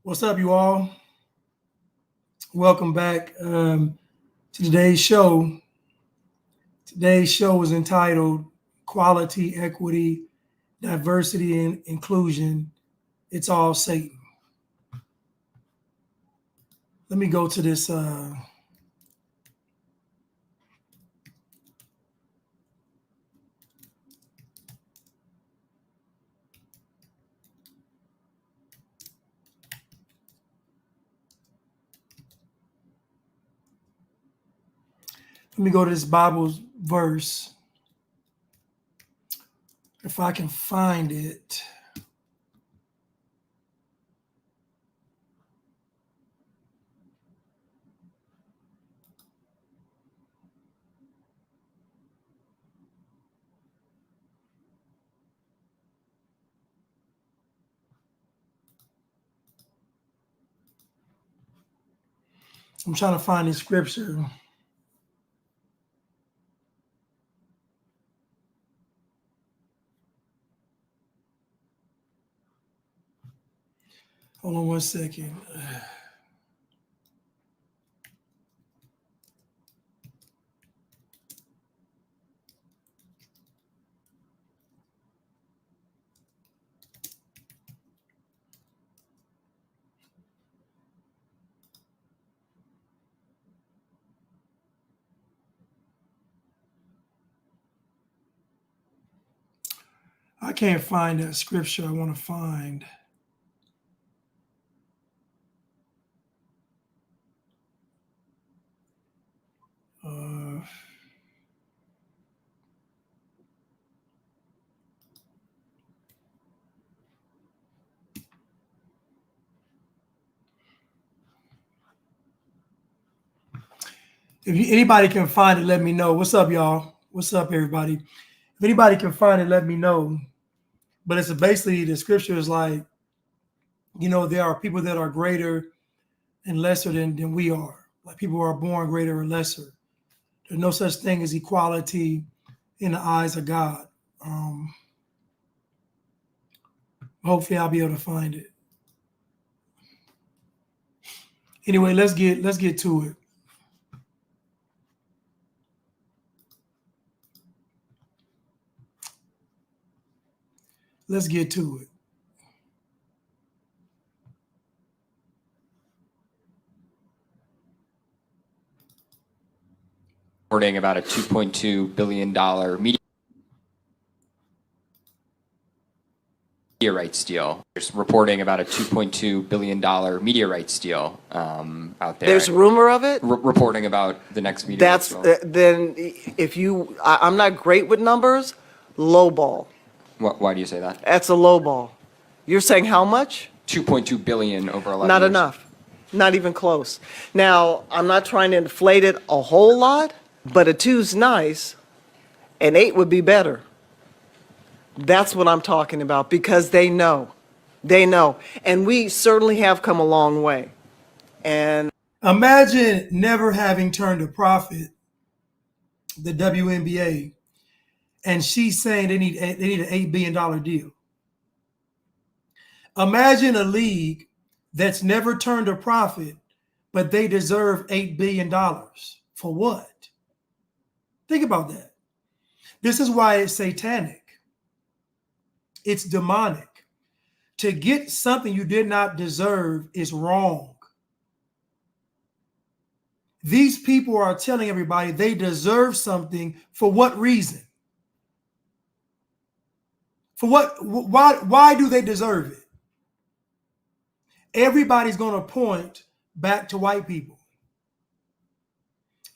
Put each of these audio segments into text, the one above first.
What's up, you all? Welcome back to today's show. Today's show is entitled Quality, Equity, Diversity, and Inclusion. It's all Satan. Let me go to this. Let me go to this Bible verse. If I can find it. I'm trying to find this scripture. Hold on one second. I can't find that scripture I want to find. If anybody can find it, let me know. What's up, y'all? What's up, everybody? If anybody can find it, let me know. But it's basically the scripture is like, there are people that are greater and lesser than we are. Like people are born greater or lesser. There's no such thing as equality in the eyes of God. Hopefully, I'll be able to find it. Anyway, let's get to it. Let's get to it. Reporting about a $2.2 billion media rights deal. There's reporting about a $2.2 billion media rights deal out there. There's rumor of it? Reporting about the next media rights deal. Then if you, I'm not great with numbers, low ball. Why do you say that? That's a low ball. You're saying how much? 2.2 billion over 11 Not years. enough. Not even close. Now, I'm not trying to inflate it a whole lot, but a 2's nice. An 8 would be better. That's what I'm talking about because they know. They know. And we certainly have come a long way. And imagine never having turned a profit, the WNBA, and she's saying they need an $8 billion deal. Imagine a league that's never turned a profit, but they deserve $8 billion. For what? Think about that. This is why it's satanic. It's demonic. To get something you did not deserve is wrong. These people are telling everybody they deserve something for what reason? For what? Why do they deserve it? Everybody's going to point back to white people.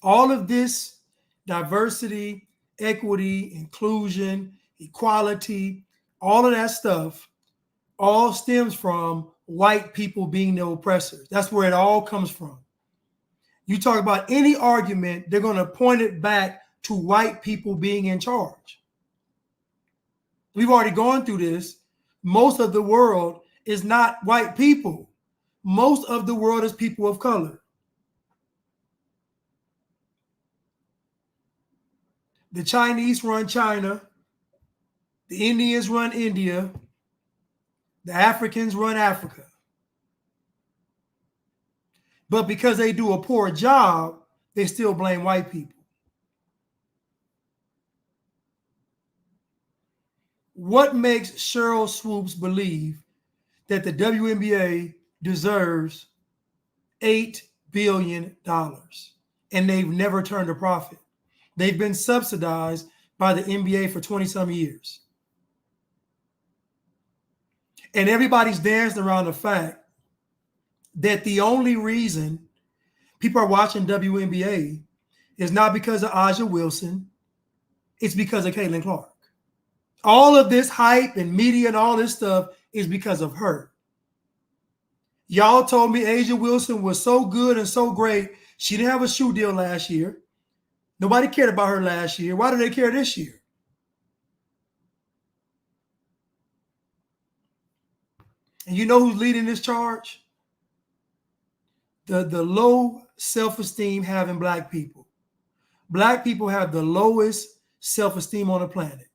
All of this diversity, equity, inclusion, equality, all of that stuff all stems from white people being the oppressors. That's where it all comes from. You talk about any argument, they're going to point it back to white people being in charge. We've already gone through this. Most of the world is not white people. Most of the world is people of color. The Chinese run China. The Indians run India. The Africans run Africa. But because they do a poor job, they still blame white people. What makes Sheryl Swoopes believe that the WNBA deserves $8 billion and they've never turned a profit? They've been subsidized by the NBA for 20-some years. And everybody's dancing around the fact that the only reason people are watching WNBA is not because of Aja Wilson, it's because of Caitlin Clark. All of this hype and media and all this stuff is because of her. Y'all told me Aja Wilson was so good and so great. She didn't have a shoe deal last year. Nobody cared about her last year. Why do they care this year? And you know who's leading this charge? The low self-esteem having black people. Black people have the lowest self-esteem on the planet.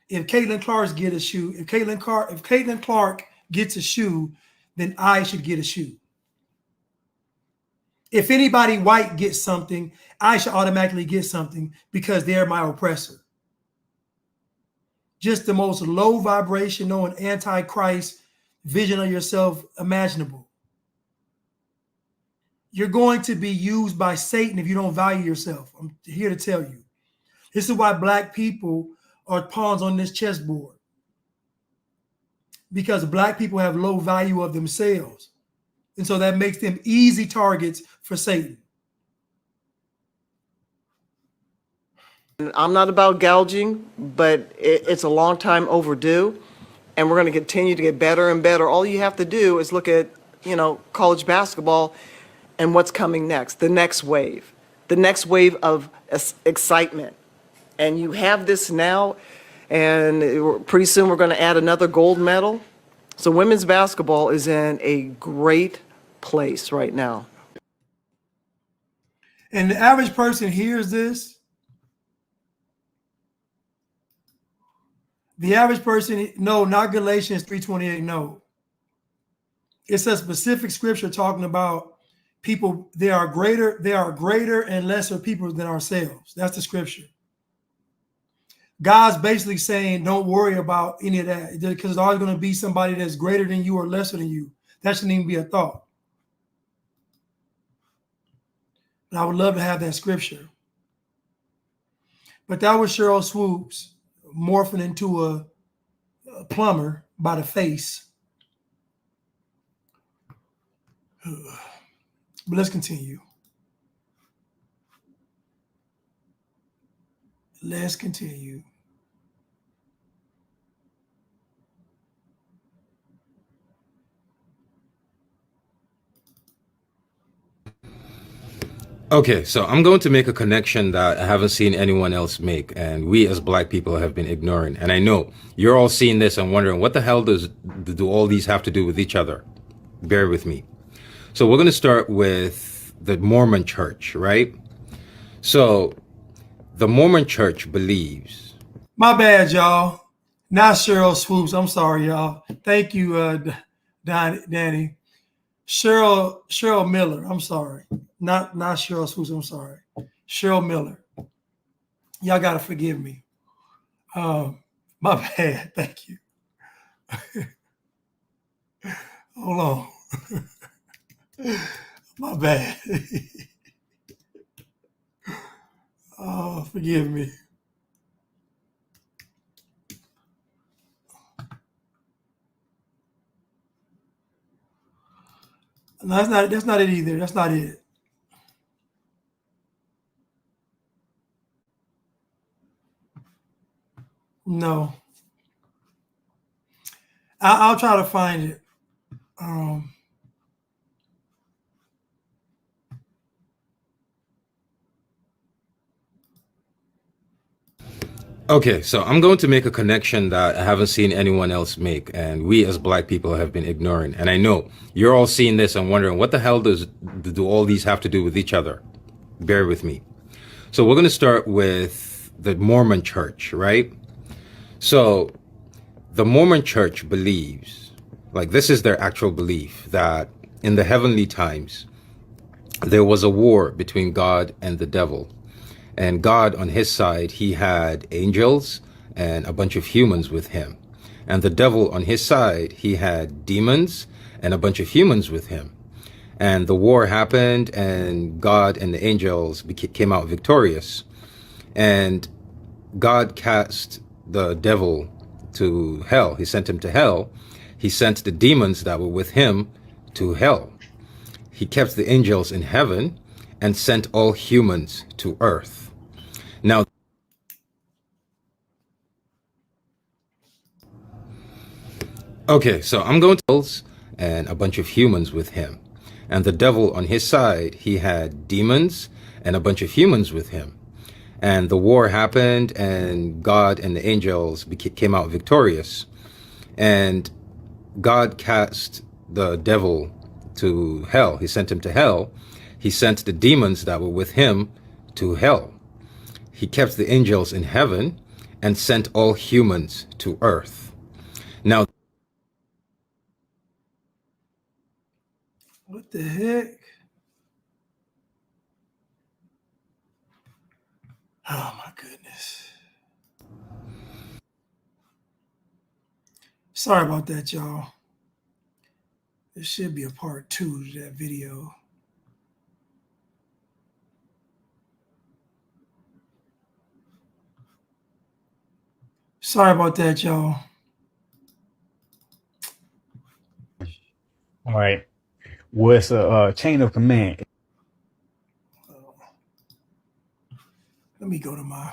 If Caitlin Clark gets a shoe, if Caitlin Clark gets a shoe, then I should get a shoe. If anybody white gets something, I should automatically get something because they're my oppressor. Just the most low vibrational and anti-Christ vision of yourself imaginable. You're going to be used by Satan if you don't value yourself. I'm here to tell you. This is why black people are pawns on this chessboard. Because black people have low value of themselves. And so that makes them easy targets for Satan. I'm not about gouging, but it's a long time overdue, and we're going to continue to get better and better. All you have to do is look at, college basketball and what's coming next, the next wave of excitement. And you have this now, and pretty soon we're going to add another gold medal. So women's basketball is in a great place right now. And the average person hears this. The average person, no, not Galatians 3:28, no. It's a specific scripture talking about people, there are greater and lesser people than ourselves. That's the scripture. God's basically saying, don't worry about any of that because there's always going to be somebody that's greater than you or lesser than you. That shouldn't even be a thought. And I would love to have that scripture. But that was Sheryl Swoopes morphing into a plumber by the face. But let's continue. Let's continue. Okay, so I'm going to make a connection that I haven't seen anyone else make, and we as black people have been ignoring. And I know you're all seeing this and wondering, what the hell do all these have to do with each other? Bear with me. So we're going to start with the Mormon Church, right? So the Mormon Church believes. My bad, y'all. Not Sheryl Swoopes. I'm sorry, y'all. Thank you, Danny. Cheryl Miller. I'm sorry. Not Sheryl Swoopes. I'm sorry. Cheryl Miller. Y'all gotta forgive me. My bad. Thank you. Hold on. My bad. Oh, forgive me. No, that's not it either. That's not it. No. I'll try to find it. Okay, so I'm going to make a connection that I haven't seen anyone else make, and we as black people have been ignoring. And I know you're all seeing this and wondering, what the hell do all these have to do with each other? Bear with me. So we're going to start with the Mormon Church, right? So the Mormon Church believes Like, this is their actual belief, that in the heavenly times, there was a war between God and the devil. And God, on his side, he had angels and a bunch of humans with him. And the devil, on his side, he had demons and a bunch of humans with him. And the war happened, and God and the angels came out victorious. And God cast the devil to hell. He sent him to hell. He sent the demons that were with him to hell. He kept the angels in heaven and sent all humans to earth. Now, okay, so I'm going to and a bunch of humans with him. And the devil, on his side, he had demons and a bunch of humans with him. And the war happened, and God and the angels came out victorious. And God cast the devil to hell. He sent him to hell. He sent the demons that were with him to hell. He kept the angels in heaven and sent all humans to earth. Now, What the heck? Oh my goodness. Sorry about that, y'all. There should be a part 2 to that video. Sorry about that, y'all. All right. What's a chain of command? Let me go to my.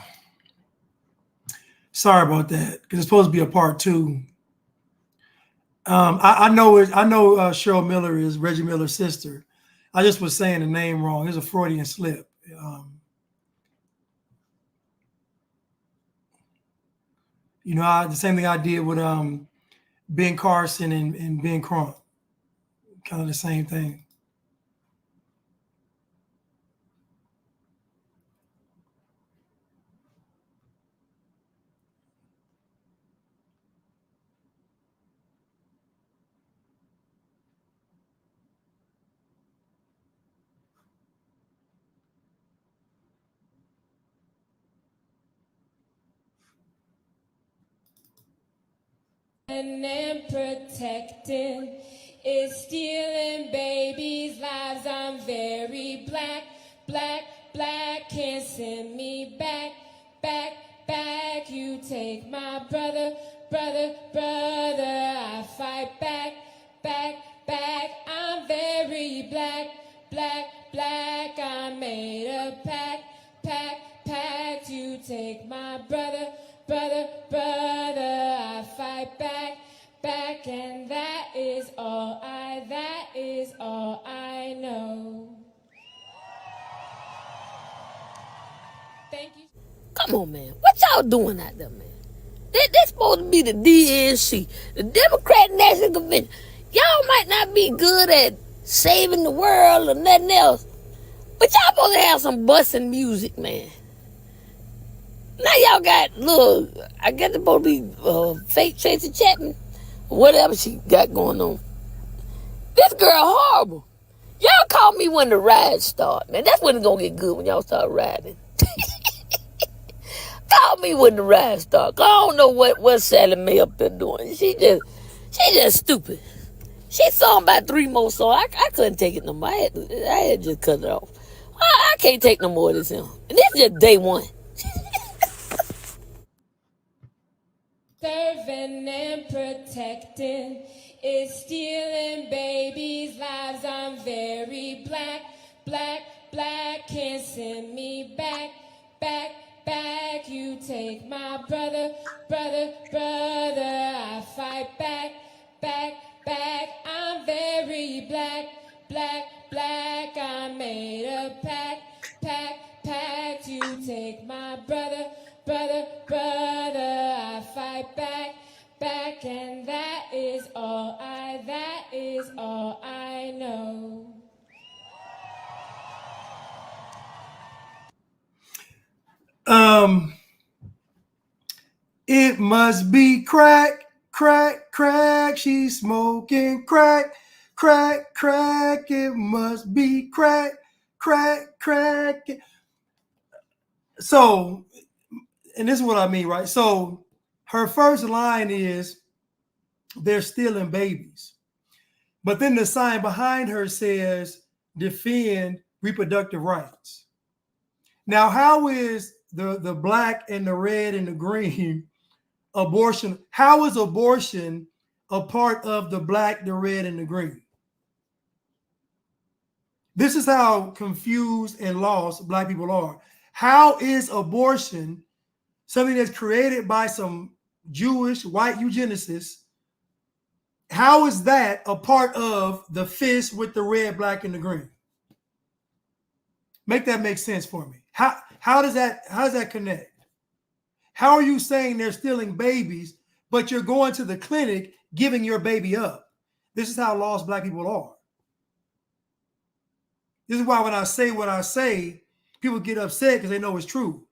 Sorry about that, because it's supposed to be a part 2. I know Cheryl Miller is Reggie Miller's sister. I just was saying the name wrong. It was a Freudian slip. The same thing I did with Ben Carson and Ben Crump. Kind of the same thing. And protecting is stealing babies' lives. I'm very black, black, black. Can't send me back, back, back. You take my brother, brother, brother. I fight back, back, back. I'm very black, black, black. I made a pact, pact. You take my brother, brother, brother. I fight back, back, and that is all I know. Thank you. Come on, man. What y'all doing out there, man? This supposed to be the DNC, the Democratic National Convention. Y'all might not be good at saving the world or nothing else, but y'all supposed to have some busting music, man. Now y'all got I guess it's supposed to be fake Tracy Chapman, whatever she got going on. This girl horrible. Y'all call me when the ride start, man. That's when it's gonna get good, when y'all start riding. Call me when the ride start. I don't know what Sally Mae up there doing. She just stupid. She sung about 3 more songs. I couldn't take it no more. I had to just cut it off. I can't take no more of this. And this is just day one. Serving and protecting is stealing babies' lives. I'm very black, black, black. Can't send me back, back, back. You take my brother, brother, brother. I fight back, back, back. I'm very black, black, black. I made a pact. You take my brother, brother, brother. I fight back, back, and that is all I know. It must be crack crack, crack, she's smoking crack, crack, crack, it must be crack, crack, crack. So, and this is what I mean, right? So her first line is, they're stealing babies. But then the sign behind her says, defend reproductive rights. Now, how is the black and the red and the green abortion? How is abortion a part of the black, the red, and the green? This is how confused and lost black people are. How is abortion something that's created by some Jewish white eugenicists? How is that a part of the fist with the red, black, and the green? Make that make sense for me. How does that connect? How are you saying they're stealing babies, but you're going to the clinic giving your baby up? This is how lost black people are. This is why when I say what I say, people get upset because they know it's true.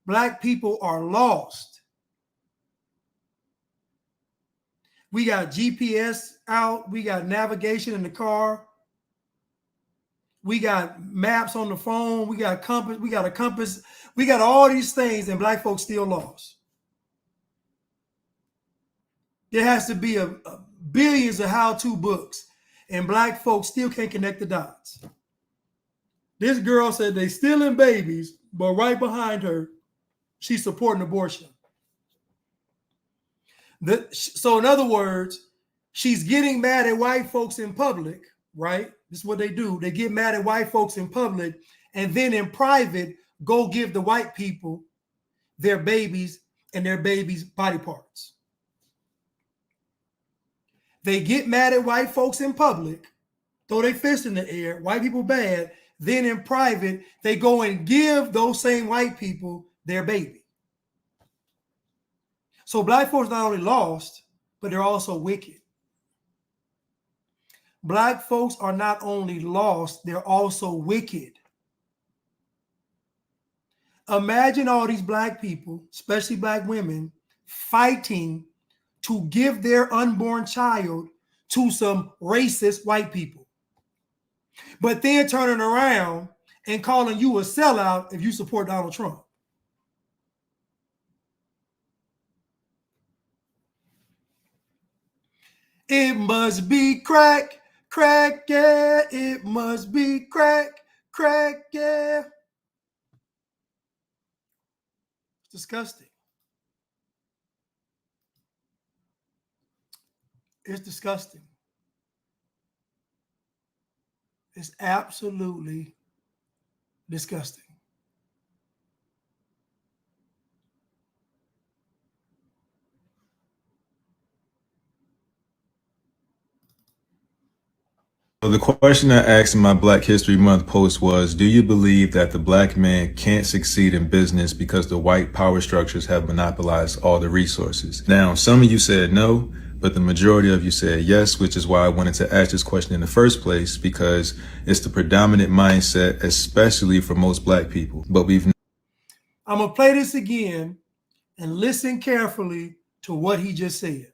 Black people are lost. We got GPS out. We got navigation in the car. We got maps on the phone. We got compass. We got a compass. We got all these things, and black folks still lost. There has to be billions of how-to books, and black folks still can't connect the dots. This girl said they stealing babies, but right behind her, she's supporting abortion. So in other words, she's getting mad at white folks in public, right? This is what they do. They get mad at white folks in public, and then in private, go give the white people their babies and their babies' body parts. They get mad at white folks in public, throw their fist in the air, white people bad. Then in private, they go and give those same white people their baby. So black folks not only lost, but they're also wicked. Black folks are not only lost, they're also wicked. Imagine all these black people, especially black women, fighting to give their unborn child to some racist white people, but then turning around and calling you a sellout if you support Donald Trump. It must be crack, crack, yeah. It must be crack, crack, yeah. It's disgusting. It's disgusting. It's absolutely disgusting. So the question I asked in my Black History Month post was, do you believe that the black man can't succeed in business because the white power structures have monopolized all the resources? Now, some of you said no, but the majority of you said yes, which is why I wanted to ask this question in the first place, because it's the predominant mindset, especially for most black people. But I'm going to play this again and listen carefully to what he just said.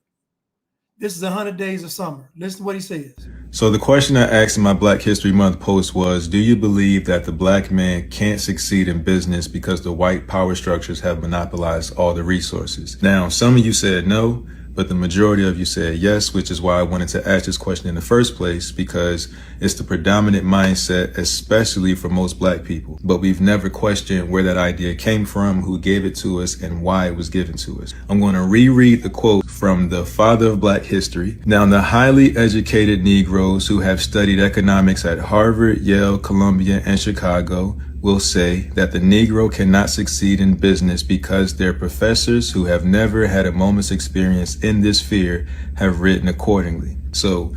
This is 100 Days of Summer. Listen to what he says. So the question I asked in my Black History Month post was, do you believe that the black man can't succeed in business because the white power structures have monopolized all the resources? Now, some of you said no, but the majority of you said yes, which is why I wanted to ask this question in the first place, because it's the predominant mindset, especially for most black people. But we've never questioned where that idea came from, who gave it to us, and why it was given to us. I'm going to reread the quote from the father of black history. Now, the highly educated Negroes who have studied economics at Harvard, Yale, Columbia, and Chicago will say that the Negro cannot succeed in business because their professors who have never had a moment's experience in this sphere have written accordingly. So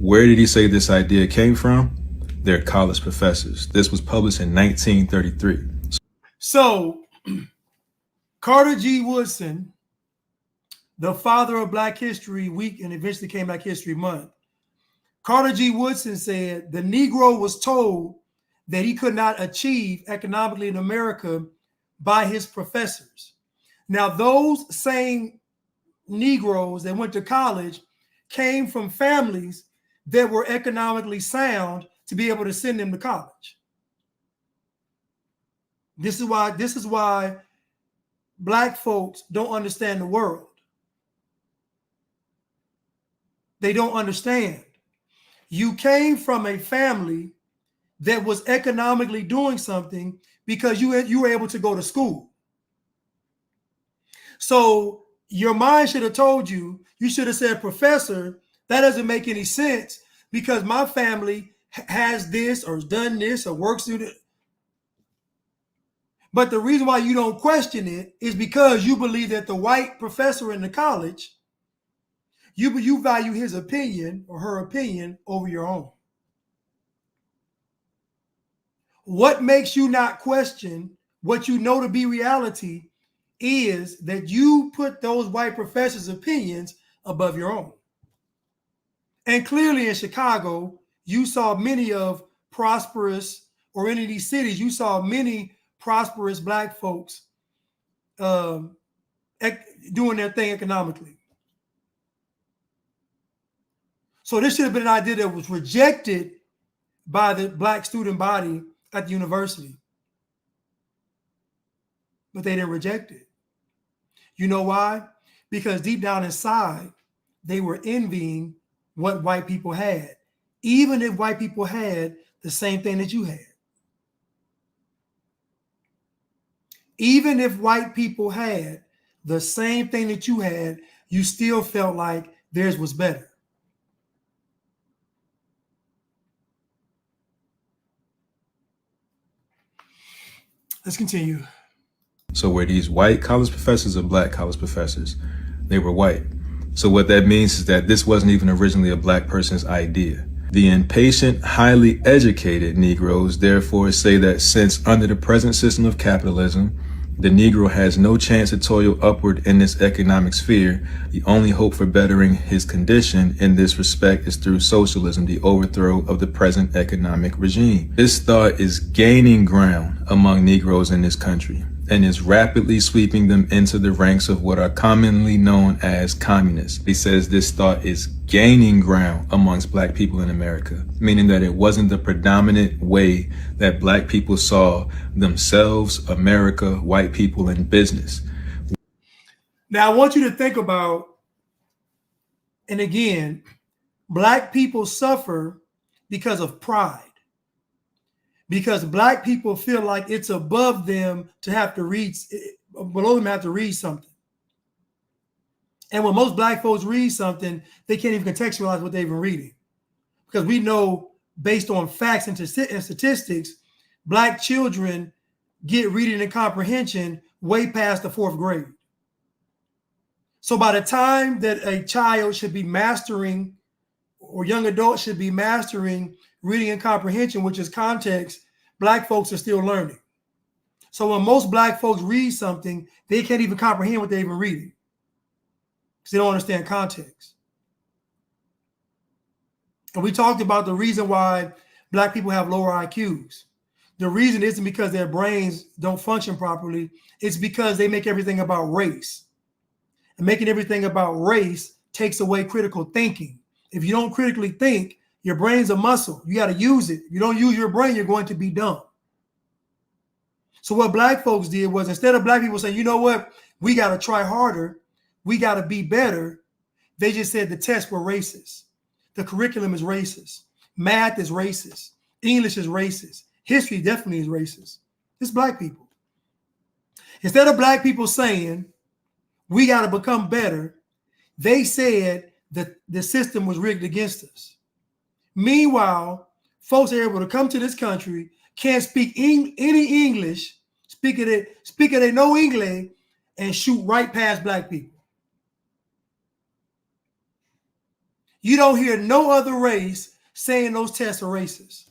where did he say this idea came from? They're college professors. This was published in 1933. So Carter G. Woodson, the father of Black History Week and eventually came Black History Month, Carter G. Woodson said the Negro was told that he could not achieve economically in America by his professors. Now, those same Negroes that went to college came from families that were economically sound to be able to send them to college. This is why black folks don't understand the world. They don't understand. You came from a family that was economically doing something because you were able to go to school. So your mind should have told you, you should have said, professor, that doesn't make any sense because my family has this or has done this or works through it. But the reason why you don't question it is because you believe that the white professor in the college, you value his opinion or her opinion over your own. What makes you not question what you know to be reality is that you put those white professors' opinions above your own. And clearly in Chicago, you saw many of prosperous, or any of these cities, you saw many prosperous black folks doing their thing economically. So this should have been an idea that was rejected by the black student body at the university. But they didn't reject it. You know why? Because deep down inside, they were envying what white people had, even if white people had the same thing that you had. Even if white people had the same thing that you had, you still felt like theirs was better. Let's continue. So were these white college professors or black college professors? They were white. So what that means is that this wasn't even originally a black person's idea. The impatient, highly educated Negroes therefore say that since under the present system of capitalism, the Negro has no chance to toil upward in this economic sphere, the only hope for bettering his condition in this respect is through socialism, the overthrow of the present economic regime. This thought is gaining ground among Negroes in this country and is rapidly sweeping them into the ranks of what are commonly known as communists. He says this thought is gaining ground amongst black people in America, meaning that it wasn't the predominant way that black people saw themselves, America, white people, and business. Now, I want you to think about, and again, black people suffer because of pride. Because black people feel like it's above them to have to read, below them have to read something. And when most black folks read something, they can't even contextualize what they're even reading. Because we know, based on facts and statistics, black children get reading and comprehension way past the 4th grade. So by the time that a child should be mastering, or young adults should be mastering reading and comprehension, which is context, black folks are still learning. So when most black folks read something, they can't even comprehend what they're even reading because they don't understand context. And we talked about the reason why black people have lower IQs. The reason isn't because their brains don't function properly. It's because they make everything about race. And making everything about race takes away critical thinking. If you don't critically think, your brain's a muscle. You got to use it. If you don't use your brain, you're going to be dumb. So what black folks did was, instead of black people saying, you know what, we got to try harder, we got to be better, they just said the tests were racist. The curriculum is racist. Math is racist. English is racist. History definitely is racist. It's black people. Instead of black people saying, we got to become better, they said that the system was rigged against us. Meanwhile, folks are able to come to this country, can't speak any English, speak it they no English, and shoot right past black people. You don't hear no other race saying those tests are racist.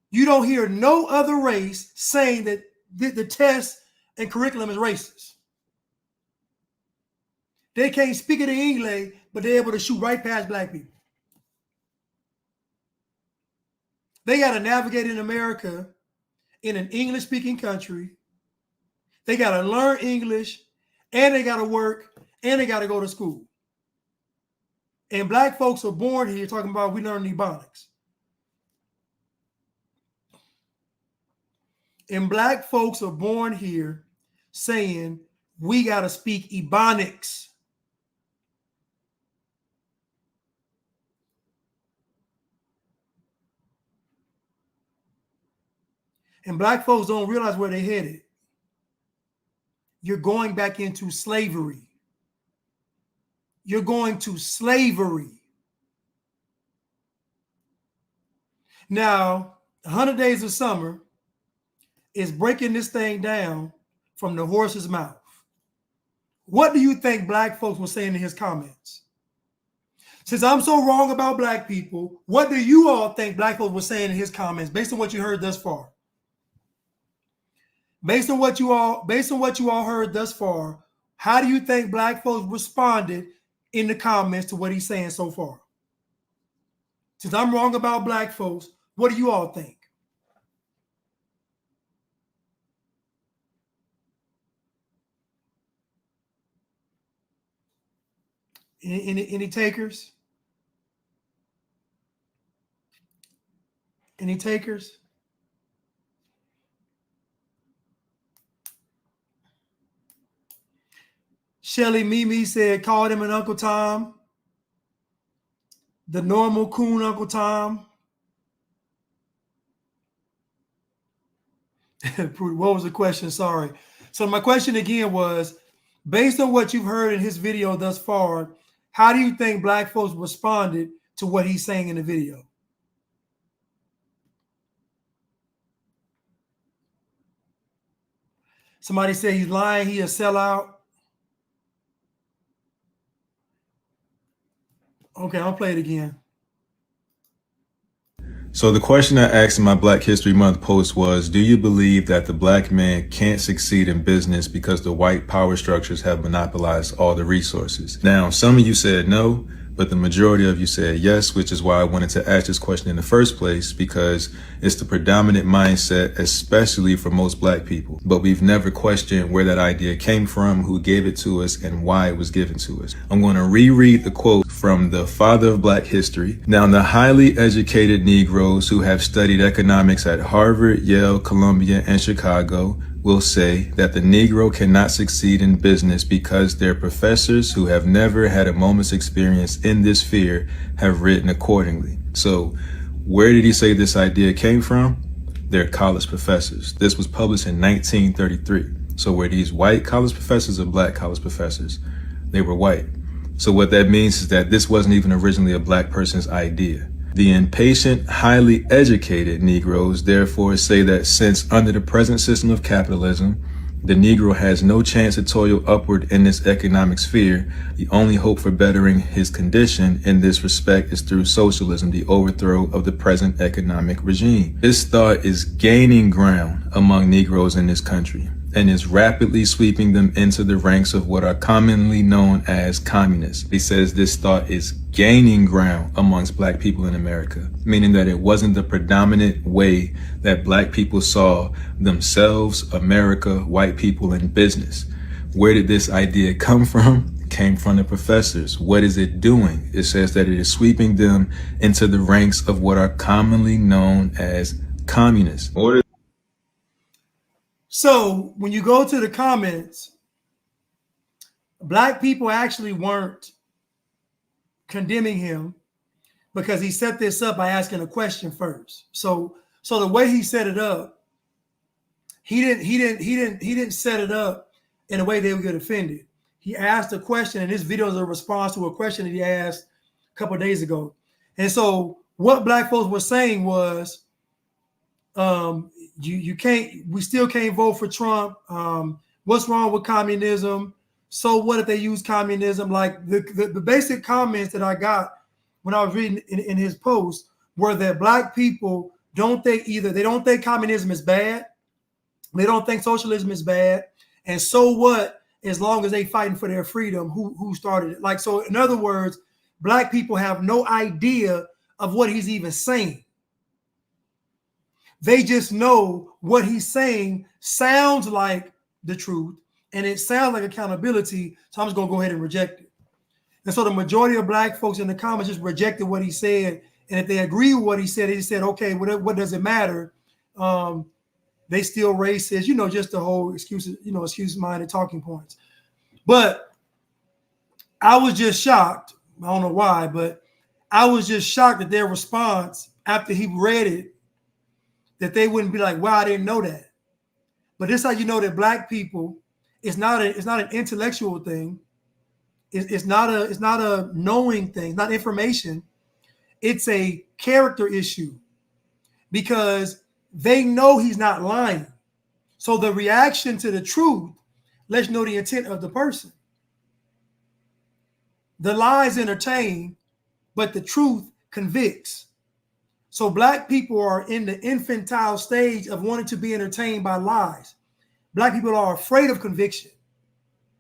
You don't hear no other race saying that the test and curriculum is racist. They can't speak it in English, but they're able to shoot right past black people. They got to navigate in America in an English-speaking country. They got to learn English, and they got to work and they got to go to school. And black folks are born here talking about we learn Ebonics. And black folks are born here saying we got to speak Ebonics. And black folks don't realize where they're headed. You're going back into slavery. You're going to slavery. Now, 100 Days of Summer is breaking this thing down from the horse's mouth. What do you think black folks were saying in his comments? Since I'm so wrong about black people, what do you all think black folks were saying in his comments based on what you heard thus far? Based on what you all heard thus far, how do you think black folks responded in the comments to what he's saying so far? Since I'm wrong about black folks, what do you all think? Any takers? Any takers? Shelly Mimi said, called him an Uncle Tom. The normal coon Uncle Tom. What was the question? Sorry. So my question again was, based on what you've heard in his video thus far, how do you think black folks responded to what he's saying in the video? Somebody said he's lying, he a sellout. Okay, I'll play it again. So the question I asked in my Black History Month post was, do you believe that the black man can't succeed in business because the white power structures have monopolized all the resources? Now, some of you said no, but the majority of you said yes, which is why I wanted to ask this question in the first place, because it's the predominant mindset, especially for most black people. But we've never questioned where that idea came from, who gave it to us, and why it was given to us. I'm going to reread the quote from the father of black history. Now, the highly educated Negroes who have studied economics at Harvard, Yale, Columbia, and Chicago will say that the Negro cannot succeed in business because their professors who have never had a moment's experience in this sphere have written accordingly. So where did he say this idea came from? They're college professors. This was published in 1933. So were these white college professors or black college professors? They were white. So what that means is that this wasn't even originally a black person's idea. The impatient, highly educated Negroes therefore say that since under the present system of capitalism, the Negro has no chance to toil upward in this economic sphere, the only hope for bettering his condition in this respect is through socialism, the overthrow of the present economic regime. This thought is gaining ground among Negroes in this country and is rapidly sweeping them into the ranks of what are commonly known as communists. He says this thought is gaining ground amongst black people in America, meaning that it wasn't the predominant way that black people saw themselves, America, white people, in business. Where did this idea come from? It came from the professors. What is it doing? It says that it is sweeping them into the ranks of what are commonly known as communists. So when you go to the comments, black people actually weren't condemning him because he set this up by asking a question first. So the way he set it up, he didn't set it up in a way they would get offended. He asked a question, and this video is a response to a question that he asked a couple of days ago. And so what black folks were saying was, we still can't vote for Trump. What's wrong with communism? So what if they use communism? Like the basic comments that I got when I was reading in his post were that black people don't think communism is bad. They don't think socialism is bad. And so what, as long as they fighting for their freedom, who started it? Like, so in other words, black people have no idea of what he's even saying. They just know what he's saying sounds like the truth, And it sounds like accountability, so I'm just going to go ahead and reject it. And so the majority of black folks in the comments just rejected what he said. And if they agree with what he said, they just said, okay, what does it matter? They still racist, just the whole excuses, excuse-minded talking points. But I was just shocked. I don't know why, but I was just shocked at their response after he read it, that they wouldn't be like, wow, I didn't know that. But this is how you know that black people, it's not an intellectual thing. It's not a knowing thing, it's not information. It's a character issue because they know he's not lying. So the reaction to the truth lets you know the intent of the person. The lies entertain, but the truth convicts. So black people are in the infantile stage of wanting to be entertained by lies. Black people are afraid of conviction.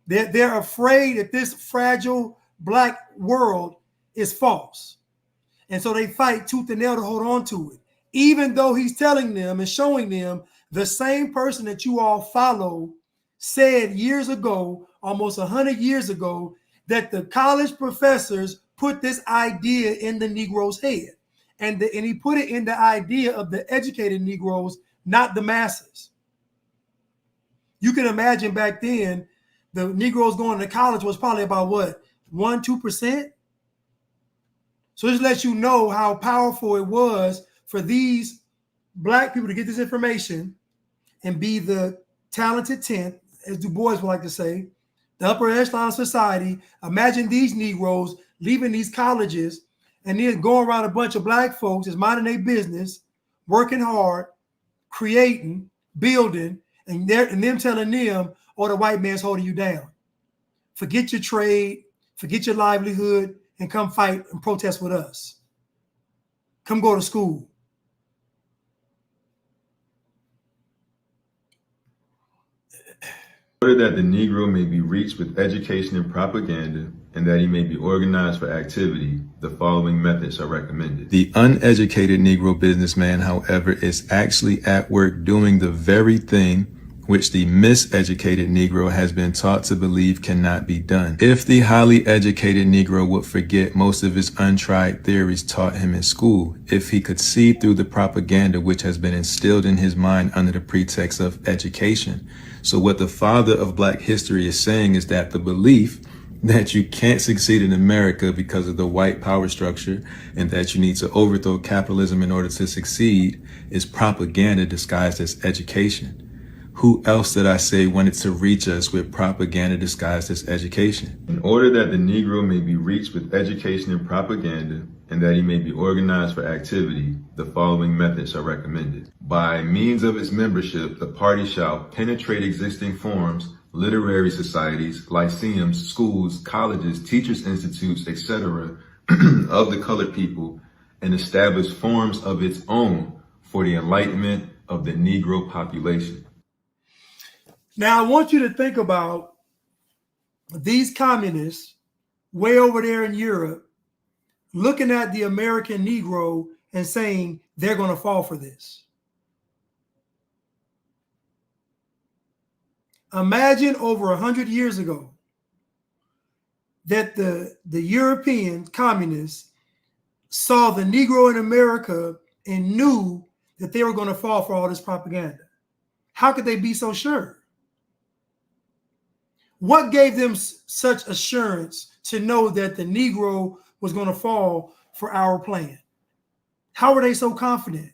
They're afraid that this fragile black world is false. And so they fight tooth and nail to hold on to it, even though he's telling them and showing them the same person that you all follow said years ago, almost 100 years ago, that the college professors put this idea in the Negro's head. And he put it in the idea of the educated Negroes, not the masses. You can imagine back then, the Negroes going to college was probably about what, 1-2%? So this lets you know how powerful it was for these black people to get this information and be the talented 10th, as Du Bois would like to say, the upper echelon of society. Imagine these Negroes leaving these colleges and then going around a bunch of black folks is minding their business, working hard, creating, building, and them telling them, oh, the white man's holding you down. Forget your trade, forget your livelihood, and come fight and protest with us. Come go to school. In order that the Negro may be reached with education and propaganda, and that he may be organized for activity, the following methods are recommended. The uneducated Negro businessman, however, is actually at work doing the very thing which the miseducated Negro has been taught to believe cannot be done. If the highly educated Negro would forget most of his untried theories taught him in school, if he could see through the propaganda which has been instilled in his mind under the pretext of education. So what the father of Black history is saying is that the belief that you can't succeed in America because of the white power structure and that you need to overthrow capitalism in order to succeed is propaganda disguised as education. Who else did I say wanted to reach us with propaganda disguised as education? In order that the Negro may be reached with education and propaganda, and that he may be organized for activity, the following methods are recommended. By means of its membership, the party shall penetrate existing forms, literary societies, lyceums, schools, colleges, teachers' institutes, etc., of the colored people, and establish forms of its own for the enlightenment of the Negro population. Now, I want you to think about these communists way over there in Europe looking at the American Negro and saying they're going to fall for this. Imagine over 100 years ago that the European communists saw the Negro in America and knew that they were going to fall for all this propaganda. How could they be so sure? What gave them such assurance to know that the Negro was going to fall for our plan? How were they so confident?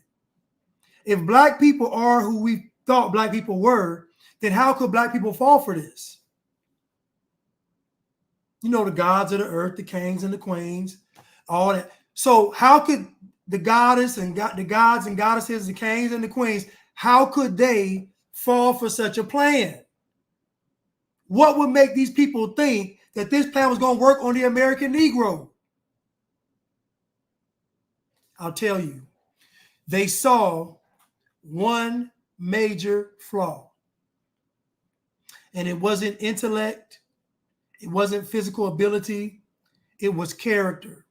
If Black people are who we thought Black people were, then how could Black people fall for this? You know, the gods of the earth, the kings and the queens, all that. So how could the goddess and the gods and goddesses, the kings and the queens, how could they fall for such a plan? What would make these people think that this plan was going to work on the American Negro? I'll tell you. They saw one major flaw. And it wasn't intellect. It wasn't physical ability. It was character.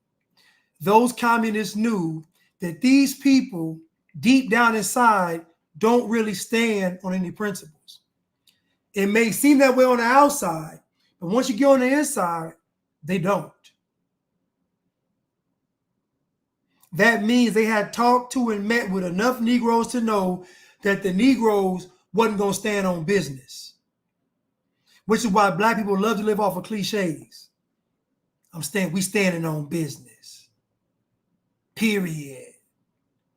Those communists knew that these people deep down inside don't really stand on any principles. It may seem that way on the outside, but once you get on the inside, they don't. That means they had talked to and met with enough Negroes to know that the Negroes wasn't going to stand on business, which is why black people love to live off of cliches. We standing on business. Period.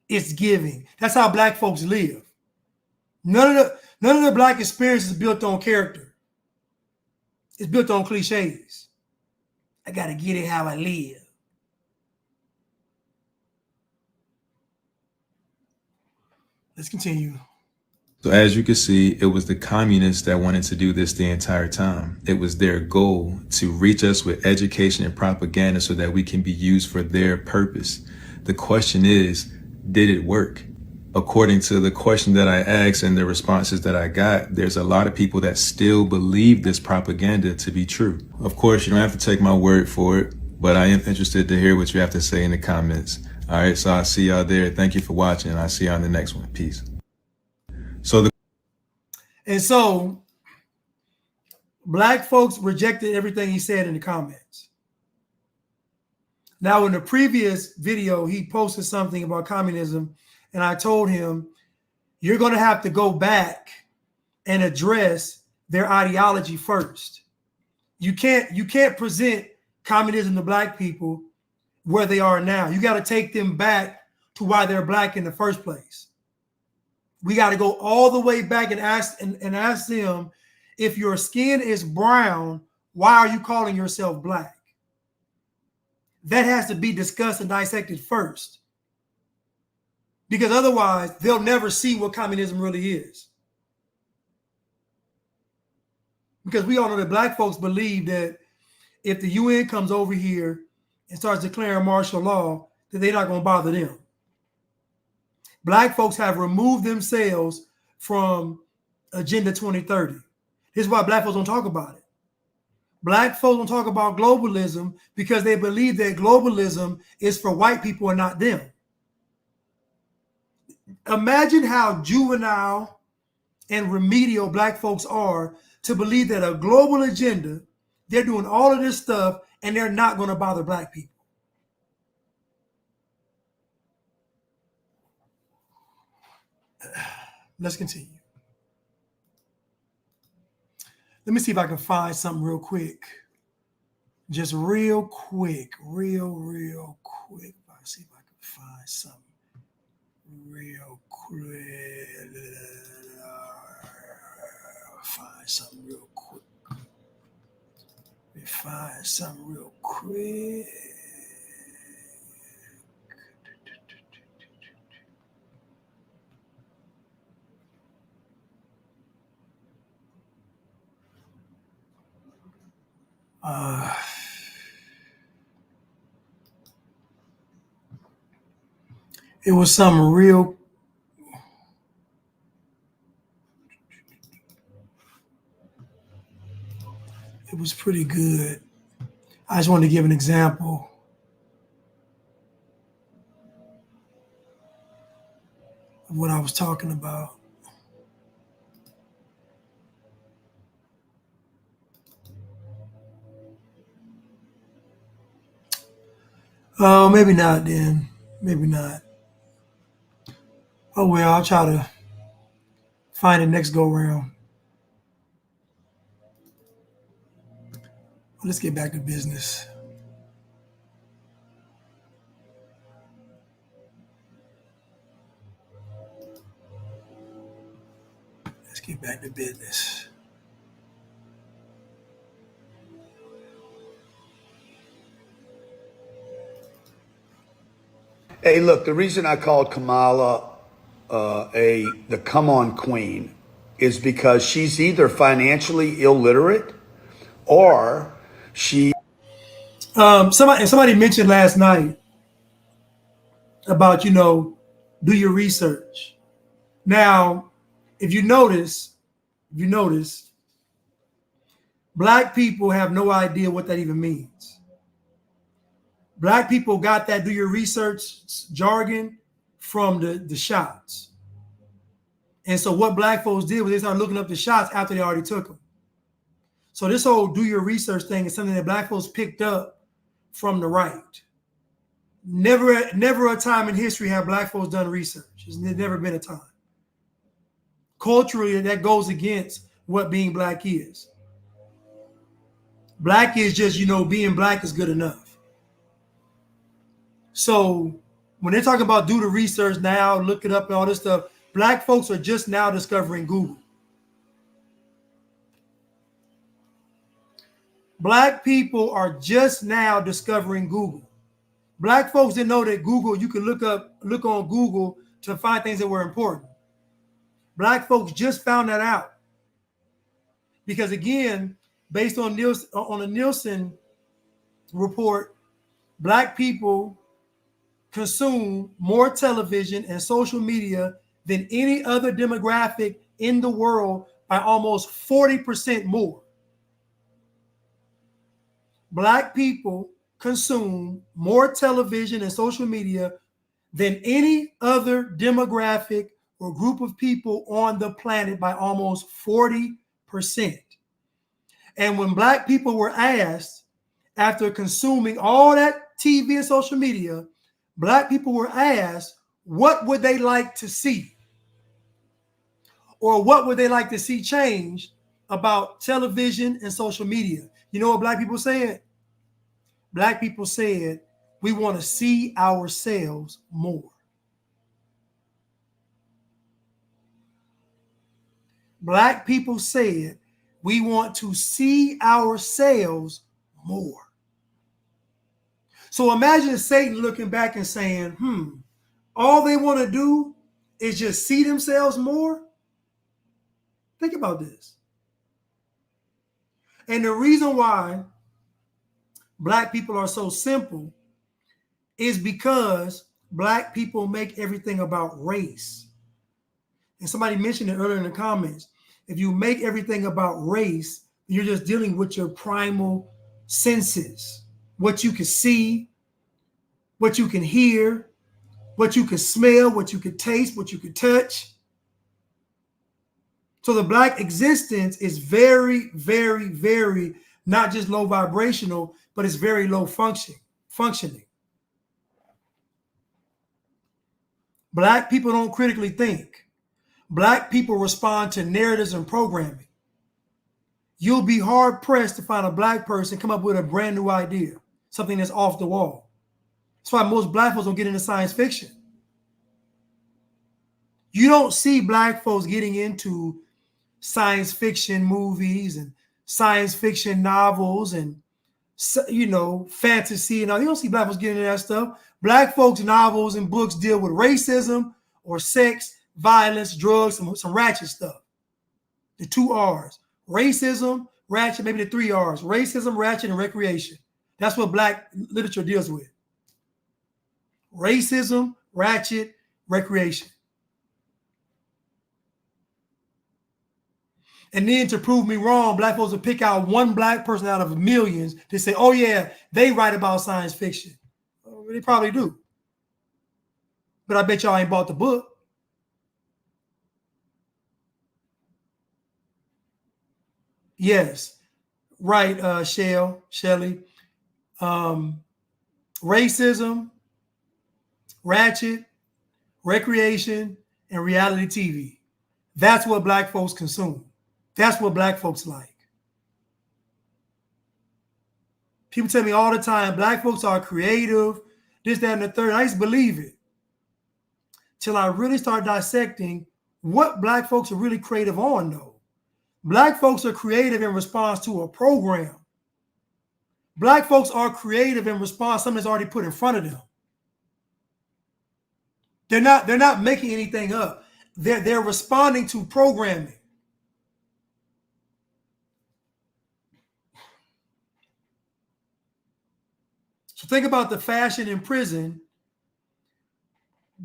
It's giving. That's how black folks live. None of the black experience is built on character. It's built on cliches. I got to get it how I live. Let's continue. So as you can see, it was the communists that wanted to do this the entire time. It was their goal to reach us with education and propaganda so that we can be used for their purpose. The question is, did it work? According to the question that I asked and the responses that I got, there's a lot of people that still believe this propaganda to be true. Of course, you don't have to take my word for it, but I am interested to hear what you have to say in the comments. All right, so I'll see y'all there. Thank you for watching, and I'll see y'all on the next one. Peace. So black folks rejected everything he said in the comments. Now, in the previous video, he posted something about communism, and I told him, you're going to have to go back and address their ideology first. You can't present communism to black people where they are now. You got to take them back to why they're black in the first place. We got to go all the way back and ask them, if your skin is brown, why are you calling yourself black? That has to be discussed and dissected first. Because otherwise, they'll never see what communism really is. Because we all know that black folks believe that if the UN comes over here and starts declaring martial law, that they're not going to bother them. Black folks have removed themselves from Agenda 2030. This is why black folks don't talk about it. Black folks don't talk about globalism because they believe that globalism is for white people and not them. Imagine how juvenile and remedial black folks are to believe that a global agenda, they're doing all of this stuff and they're not going to bother black people. Let's continue. Let me see if I can find something real quick. Just real quick. Real quick. Let's see if I can find something real quick. Find something real quick. Let me find something real quick. It was some real. It was pretty good. I just wanted to give an example. Of what I was talking about. Oh, maybe not then. Maybe not. Oh, well, I'll try to find it next go round. Let's get back to business. Let's get back to business. Hey, look, the reason I called Kamala the come on queen is because she's either financially illiterate or she. Somebody mentioned last night about, do your research. Now, if you notice, black people have no idea what that even means. Black people got that do your research jargon from the shots. And so what black folks did was they started looking up the shots after they already took them. So this whole do your research thing is something that black folks picked up from the right. Never a time in history have black folks done research. There's never been a time. Culturally, that goes against what being black is. Black is just, being black is good enough. So when they're talking about do the research now, look it up and all this stuff, black folks are just now discovering Google. Black people are just now discovering Google. Black folks didn't know that Google, you could look on Google to find things that were important. Black folks just found that out. Because again, based on a Nielsen report, black people consume more television and social media than any other demographic in the world by almost 40% more. Black people consume more television and social media than any other demographic or group of people on the planet by almost 40%. And when black people were asked, after consuming all that TV and social media, black people were asked, what would they like to see? Or what would they like to see change about television and social media? You know what black people said? Black people said, we want to see ourselves more. Black people said, we want to see ourselves more. So imagine Satan looking back and saying, all they want to do is just see themselves more. Think about this. And the reason why black people are so simple is because black people make everything about race. And somebody mentioned it earlier in the comments. If you make everything about race, you're just dealing with your primal senses. What you can see, what you can hear, what you can smell, what you can taste, what you can touch. So the black existence is very, very, very not just low vibrational, but it's very low functioning. Black people don't critically think. Black people respond to narratives and programming. You'll be hard pressed to find a black person come up with a brand new idea, something that's off the wall. That's why most black folks don't get into science fiction. You don't see black folks getting into science fiction movies and science fiction novels and, fantasy and all. You don't see black folks getting into that stuff. Black folks' novels and books deal with racism or sex, violence, drugs, some ratchet stuff. The 2 R's. Racism, ratchet, maybe the 3 R's. Racism, ratchet, and recreation. That's what black literature deals with. Racism, ratchet, recreation. And then to prove me wrong, black folks will pick out one black person out of millions to say, oh yeah, they write about science fiction. Well, they probably do. But I bet y'all ain't bought the book. Yes, right, Shelly. Racism, ratchet, recreation, and reality TV. That's what black folks consume. That's what black folks like. People tell me all the time, black folks are creative, this, that, and the third. I used to believe it till I really start dissecting what black folks are really creative on, though. Black folks are creative in response to a program. Black folks are creative in response to something that's already put in front of them. They're not making anything up. They're responding to programming. So think about the fashion in prison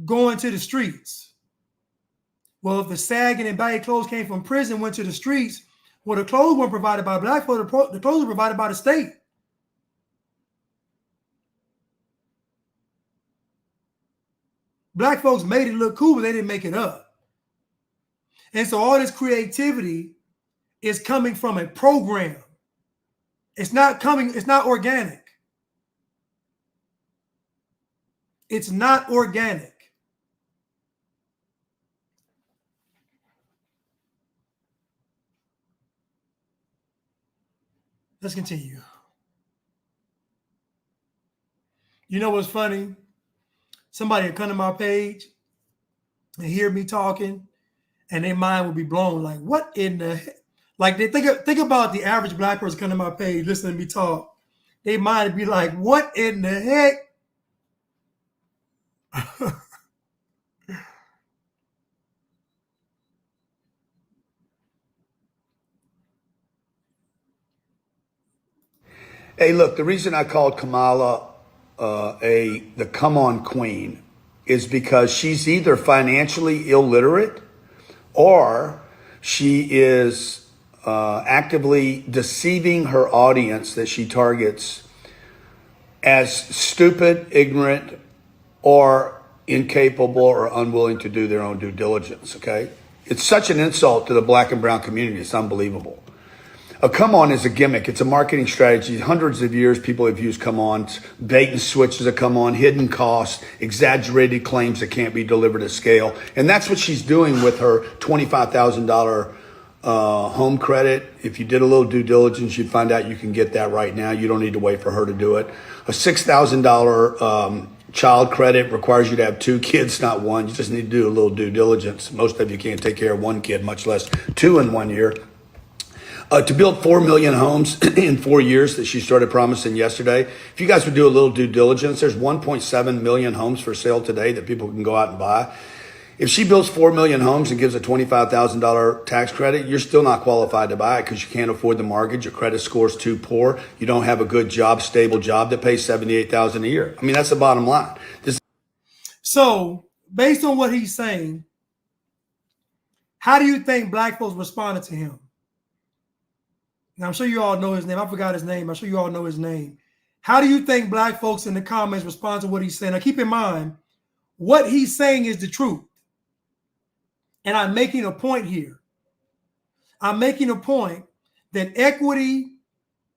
going to the streets. Well, if the sagging and baggy clothes came from prison, went to the streets, well, the clothes weren't provided by black folks, the clothes were provided by the state. Black folks made it look cool, but they didn't make it up. And so all this creativity is coming from a program. It's not organic. It's not organic. Let's continue. You know what's funny? Somebody would come to my page and hear me talking, and their mind would be blown. Like, what in the heck? Like, they think about the average black person coming to my page, listening to me talk. They mind would be like, what in the heck? Hey, look, the reason I called Kamala the come on queen is because she's either financially illiterate or she is actively deceiving her audience that she targets as stupid, ignorant, or incapable or unwilling to do their own due diligence, okay? It's such an insult to the black and brown community. It's unbelievable. A come on is a gimmick. It's a marketing strategy. Hundreds of years people have used come ons, bait and switches a come on, hidden costs, exaggerated claims that can't be delivered at scale. And that's what she's doing with her $25,000 home credit. If you did a little due diligence, you'd find out you can get that right now. You don't need to wait for her to do it. A $6,000 child credit requires you to have 2 kids, not 1. You just need to do a little due diligence. Most of you can't take care of 1 kid, much less 2 in 1 year. To build 4 million homes in 4 years that she started promising yesterday. If you guys would do a little due diligence, there's 1.7 million homes for sale today that people can go out and buy. If she builds 4 million homes and gives a $25,000 tax credit, you're still not qualified to buy it because you can't afford the mortgage. Your credit score is too poor. You don't have a good job, stable job that pays $78,000 a year. I mean, that's the bottom line. So, based on what he's saying, how do you think black folks responded to him? Now, I'm sure you all know his name. I forgot his name. I'm sure you all know his name. How do you think black folks in the comments respond to what he's saying? Now, keep in mind, what he's saying is the truth. And I'm making a point here. I'm making a point that equity,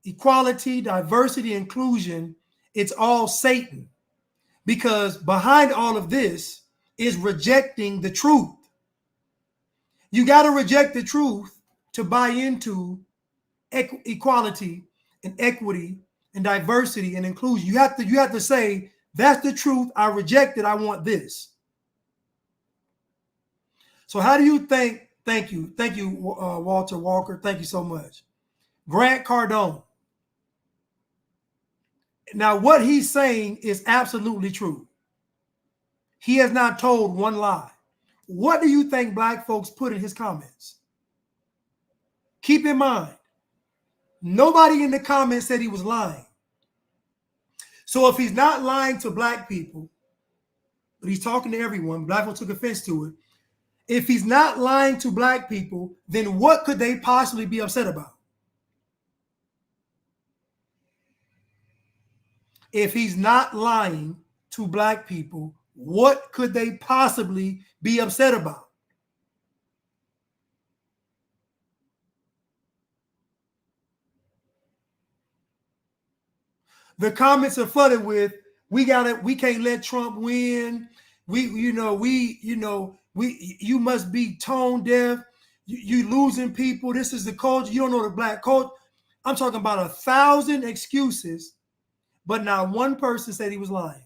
equality, diversity, inclusion, it's all Satan. Because behind all of this is rejecting the truth. You got to reject the truth to buy into equality and equity and diversity and inclusion. You have to say, that's the truth. I reject it. I want this. So how do you think? Thank you, Walter Walker. Thank you so much. Grant Cardone. Now, what he's saying is absolutely true. He has not told one lie. What do you think black folks put in his comments? Keep in mind, nobody in the comments said he was lying. So if he's not lying to black people, but he's talking to everyone, black folks took offense to it. If he's not lying to black people, then what could they possibly be upset about? If he's not lying to black people, what could they possibly be upset about? The comments are flooded with, we can't let Trump win. You must be tone deaf. You losing people. This is the culture. You don't know the black culture. I'm talking about 1,000 excuses, but not one person said he was lying.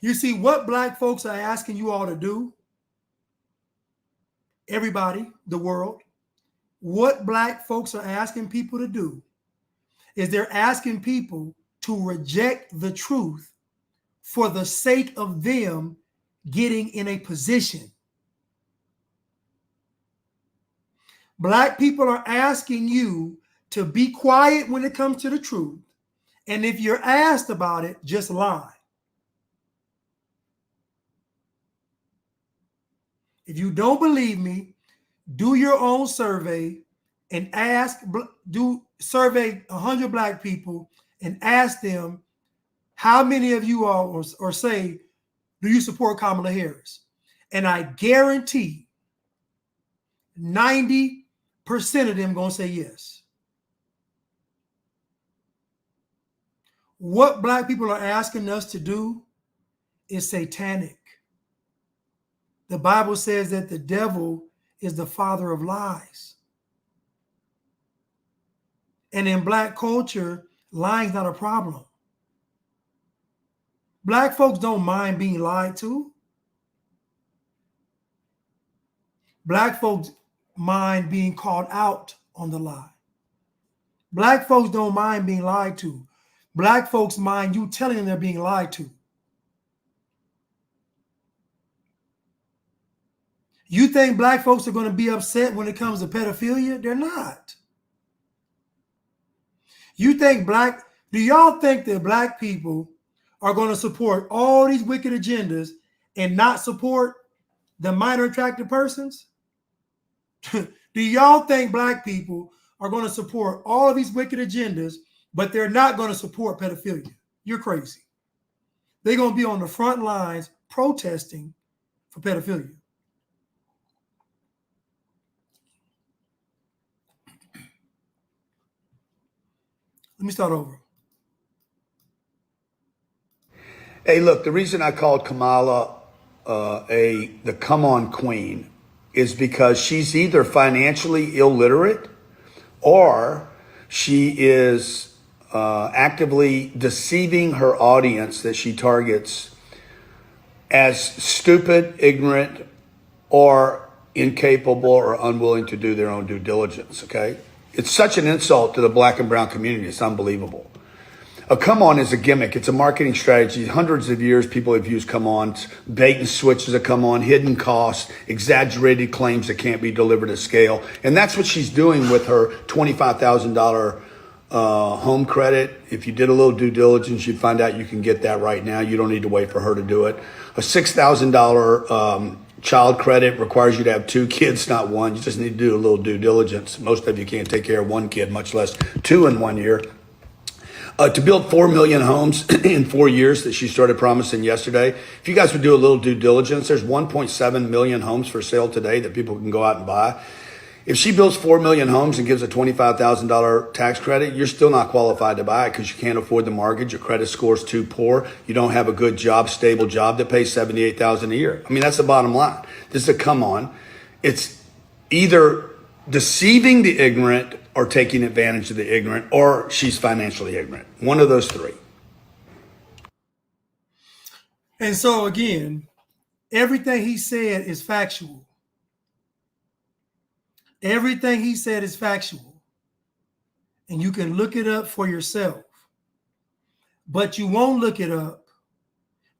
You see, what black folks are asking you all to do, everybody, the world, what black folks are asking people to do is they're asking people to reject the truth for the sake of them getting in a position. Black people are asking you to be quiet when it comes to the truth. And if you're asked about it, just lie. If you don't believe me, do your own survey and survey 100 black people and ask them, how many of you are or say, do you support Kamala Harris? And I guarantee 90% of them going to say yes. What black people are asking us to do is satanic. The Bible says that the devil is the father of lies. And in black culture, lying is not a problem. Black folks don't mind being lied to. Black folks mind being called out on the lie. Black folks don't mind being lied to. Black folks mind you telling them they're being lied to. You think black folks are going to be upset when it comes to pedophilia? They're not. Do y'all think that black people are going to support all these wicked agendas and not support the minor attracted persons? Do y'all think black people are going to support all of these wicked agendas, but they're not going to support pedophilia? You're crazy. They're going to be on the front lines protesting for pedophilia. Let me start over. Hey, look, the reason I called Kamala the come on queen is because she's either financially illiterate or she is actively deceiving her audience that she targets as stupid, ignorant, or incapable or unwilling to do their own due diligence, okay? It's such an insult to the black and brown community. It's unbelievable. A come on is a gimmick. It's a marketing strategy. Hundreds of years people have used come ons, bait and switches a come on, hidden costs, exaggerated claims that can't be delivered at scale. And that's what she's doing with her $25,000 home credit. If you did a little due diligence, you'd find out you can get that right now. You don't need to wait for her to do it. A $6,000 child credit requires you to have 2 kids, not 1. You just need to do a little due diligence. Most of you can't take care of 1 kid, much less 2 in 1 year. To build 4 million homes in 4 years that she started promising yesterday. If you guys would do a little due diligence, there's 1.7 million homes for sale today that people can go out and buy. If she builds 4 million homes and gives a $25,000 tax credit, you're still not qualified to buy it because you can't afford the mortgage. Your credit score is too poor. You don't have a good job, stable job that pays $78,000 a year. I mean, that's the bottom line. This is a come on. It's either deceiving the ignorant or taking advantage of the ignorant, or she's financially ignorant. One of those 3. And so again, everything he said is factual. Everything he said is factual. And you can look it up for yourself. But you won't look it up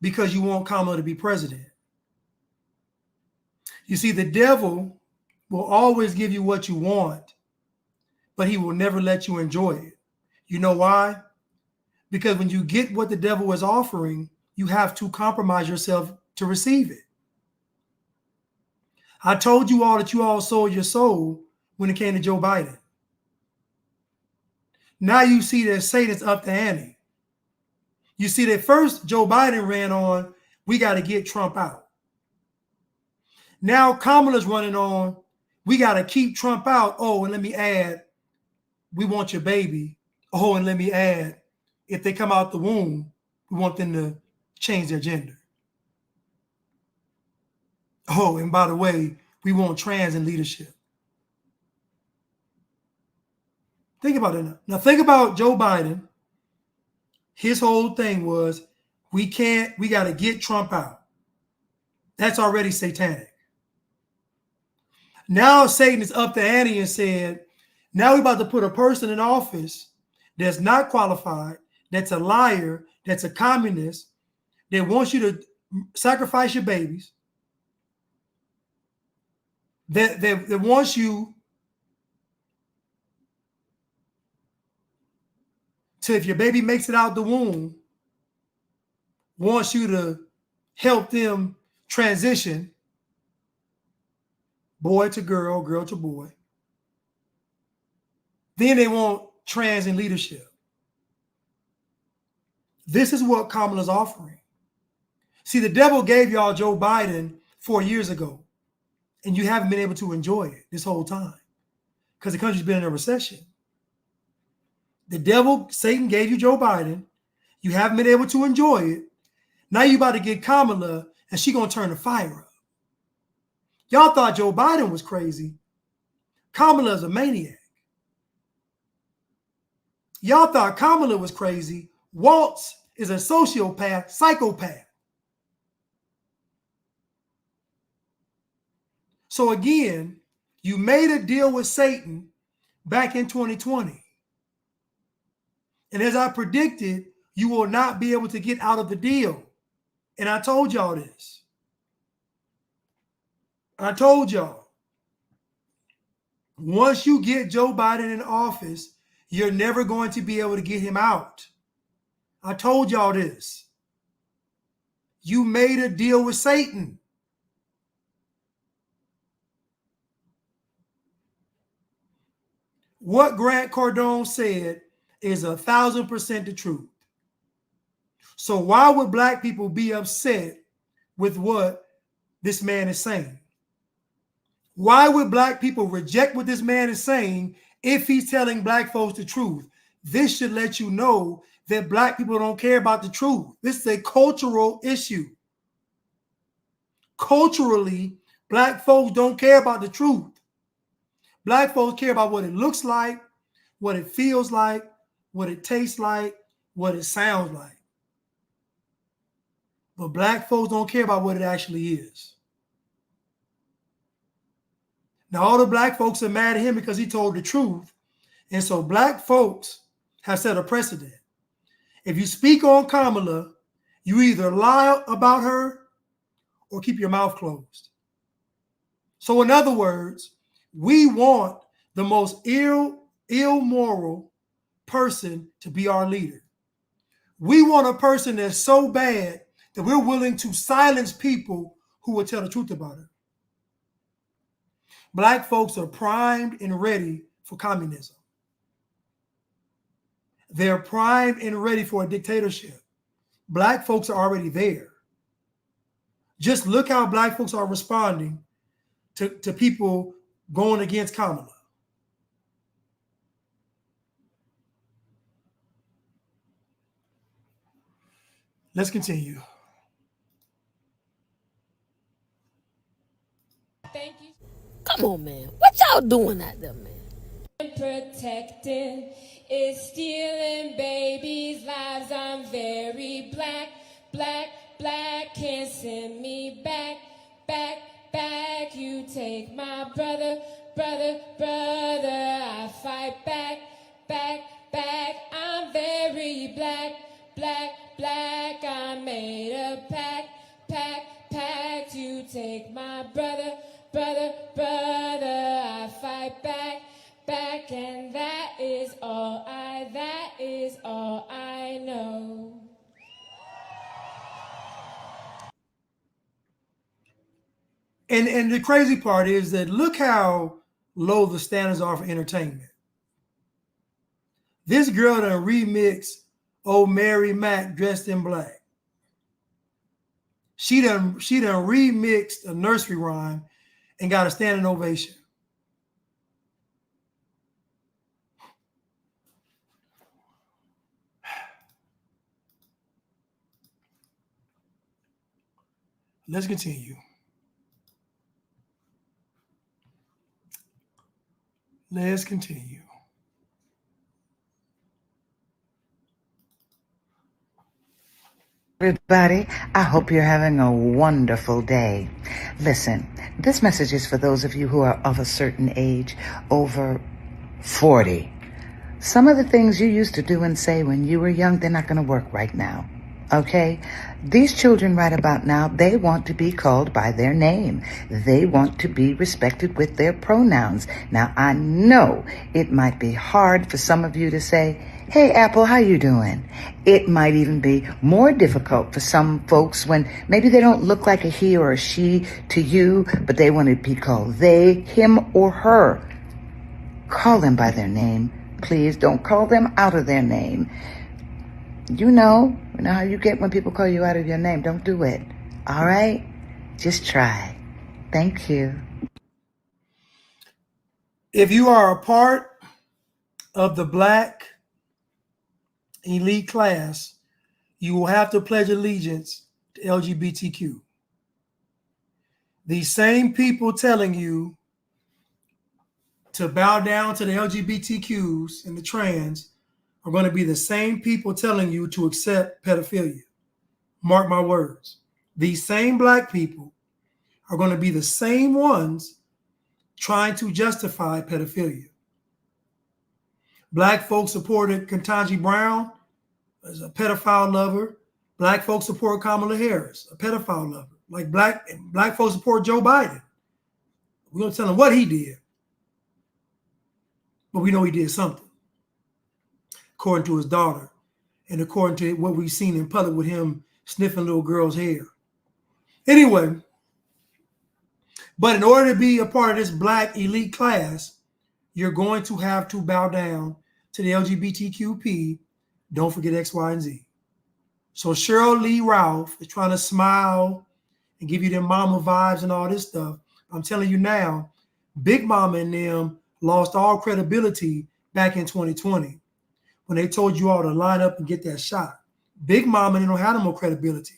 because you want Kamala to be president. You see, the devil will always give you what you want, but he will never let you enjoy it. You know why? Because when you get what the devil is offering, you have to compromise yourself to receive it. I told you all that you all sold your soul when it came to Joe Biden. Now you see that Satan's up the ante. You see that first Joe Biden ran on, we got to get Trump out. Now Kamala's running on, we got to keep Trump out. Oh, and let me add, we want your baby. Oh, and let me add, if they come out the womb, we want them to change their gender. Oh, and by the way, we want trans in leadership. Think about it now. Now think about Joe Biden. His whole thing was, we got to get Trump out. That's already satanic. Now Satan is up the ante and said, now we're about to put a person in office that's not qualified, that's a liar, that's a communist, that wants you to sacrifice your babies, that wants you to, if your baby makes it out the womb, wants you to help them transition boy to girl, girl to boy. Then they want trans in leadership. This is what Kamala's offering. See, the devil gave y'all Joe Biden 4 years ago, and you haven't been able to enjoy it this whole time because the country's been in a recession. The devil, Satan, gave you Joe Biden. You haven't been able to enjoy it. Now you about to get Kamala, and she gonna turn the fire up. Y'all thought Joe Biden was crazy. Kamala's a maniac. Y'all thought Kamala was crazy. Waltz is a sociopath, psychopath. So again, you made a deal with Satan back in 2020. And as I predicted, you will not be able to get out of the deal. And I told y'all this. I told y'all, once you get Joe Biden in office, you're never going to be able to get him out. I told y'all this. You made a deal with Satan. What Grant Cardone said is 1,000% the truth. So why would black people be upset with what this man is saying? Why would black people reject what this man is saying if he's telling black folks the truth? This should let you know that black people don't care about the truth. This is a cultural issue. Culturally, black folks don't care about the truth. Black folks care about what it looks like, what it feels like, what it tastes like, what it sounds like. But black folks don't care about what it actually is. Now, all the black folks are mad at him because he told the truth. And so black folks have set a precedent. If you speak on Kamala, you either lie about her or keep your mouth closed. So in other words, we want the most immoral person to be our leader. We want a person that's so bad that we're willing to silence people who will tell the truth about her. Black folks are primed and ready for communism. They're primed and ready for a dictatorship. Black folks are already there. Just look how black folks are responding to people going against Kamala. Let's continue. Thank you. Come on, man. What y'all doing out there, man? Protecting is stealing babies' lives. I'm very black, black, black. Can't send me back, back, back. You take my brother, brother, brother. I fight back, back, back. I'm very black, black, black. I made a pact, pact, pact. You take my brother, brother, brother. I fight back, back, and that is all I know. And the crazy part is that look how low the standards are for entertainment. This girl done remixed "Oh Mary Mac Dressed in Black." She done remixed a nursery rhyme and got a standing ovation. Let's continue. Let's continue. Everybody, I hope you're having a wonderful day. Listen, this message is for those of you who are of a certain age, over 40. Some of the things you used to do and say when you were young, they're not going to work right now. Okay? These children right about now, they want to be called by their name. They want to be respected with their pronouns. Now, I know it might be hard for some of you to say, "Hey, Apple, how you doing?" It might even be more difficult for some folks when maybe they don't look like a he or a she to you, but they want to be called they, him, or her. Call them by their name. Please don't call them out of their name. You know how you get when people call you out of your name. Don't do it. All right? Just try. Thank you. If you are a part of the black elite class, you will have to pledge allegiance to LGBTQ. These same people telling you to bow down to the LGBTQs and the trans are going to be the same people telling you to accept pedophilia. Mark my words. These same black people are going to be the same ones trying to justify pedophilia. Black folks supported Ketanji Brown as a pedophile lover. Black folks support Kamala Harris, a pedophile lover. Like black folks support Joe Biden. We don't tell him what he did, but we know he did something, according to his daughter, and according to what we've seen in public with him sniffing little girls' hair. Anyway, but in order to be a part of this black elite class, you're going to have to bow down to the LGBTQP. Don't forget X, Y, and Z. So Cheryl Lee Ralph is trying to smile and give you them mama vibes and all this stuff. I'm telling you now, Big Mama and them lost all credibility back in 2020 when they told you all to line up and get that shot. Big Mama, they don't have no more credibility.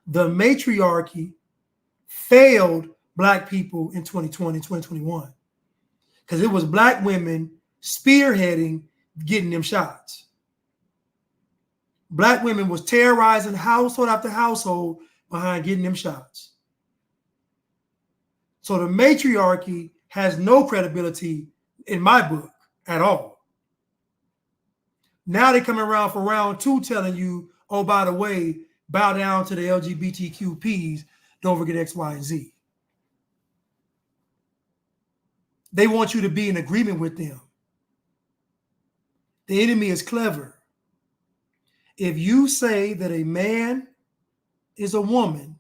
The matriarchy failed black people in 2020, 2021, because it was black women spearheading getting them shots. Black women was terrorizing household after household behind getting them shots. So the matriarchy has no credibility in my book at all. Now they're coming around for round two telling you, oh, by the way, bow down to the LGBTQPs. Don't forget X, Y, and Z. They want you to be in agreement with them. The enemy is clever. If you say that a man is a woman,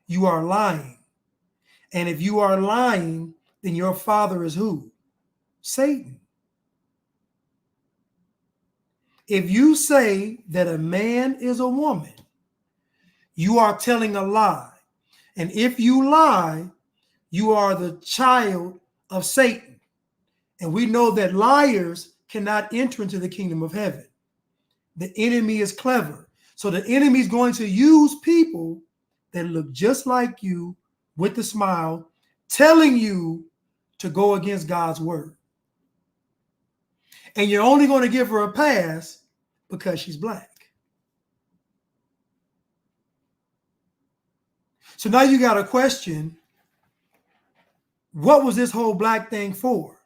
you are lying. And if you are lying, then your father is who? Satan. If you say that a man is a woman, you are telling a lie. And if you lie, you are the child of Satan. And we know that liars cannot enter into the kingdom of heaven. The enemy is clever. So the enemy is going to use people that look just like you with the smile, telling you to go against God's word. And you're only going to give her a pass because she's black. So now you got a question, what was this whole black thing for?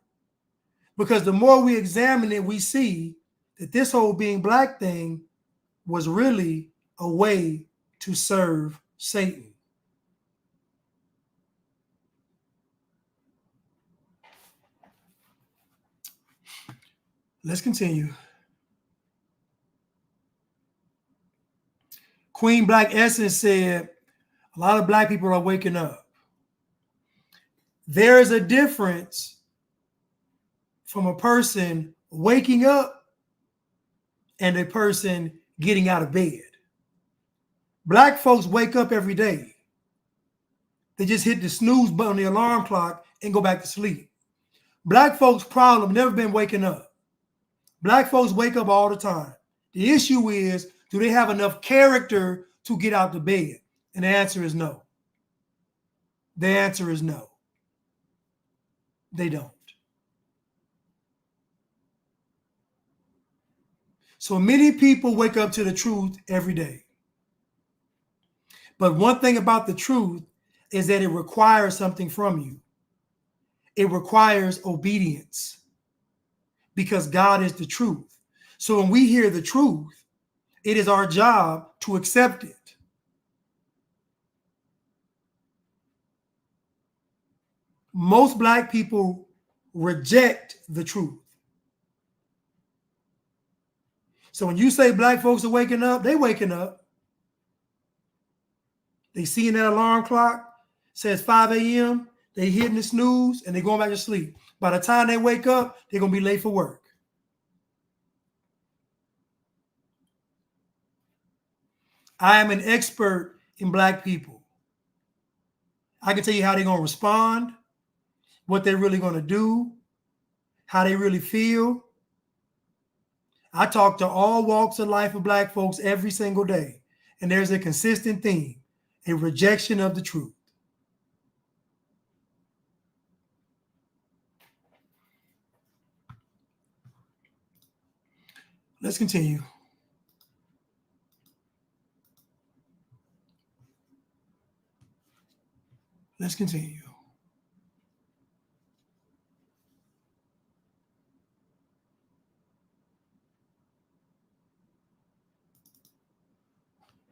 Because the more we examine it, we see that this whole being black thing was really a way to serve Satan. Let's continue. Queen Black Essence said, a lot of black people are waking up. There is a difference from a person waking up and a person getting out of bed. Black folks wake up every day. They just hit the snooze button on the alarm clock and go back to sleep. Black folks' problem never been waking up. Black folks wake up all the time. The issue is, do they have enough character to get out the bed? And the answer is no. The answer is no. They don't. So many people wake up to the truth every day. But one thing about the truth is that it requires something from you. It requires obedience because God is the truth. So when we hear the truth, it is our job to accept it. Most black people reject the truth. So when you say black folks are waking up, they waking up. They seeing that alarm clock says 5 a.m. They hitting the snooze and they going back to sleep. By the time they wake up, they're going to be late for work. I am an expert in black people. I can tell you how they're going to respond, what they're really going to do, how they really feel. I talk to all walks of life of black folks every single day, and there's a consistent theme, a rejection of the truth. Let's continue. Let's continue.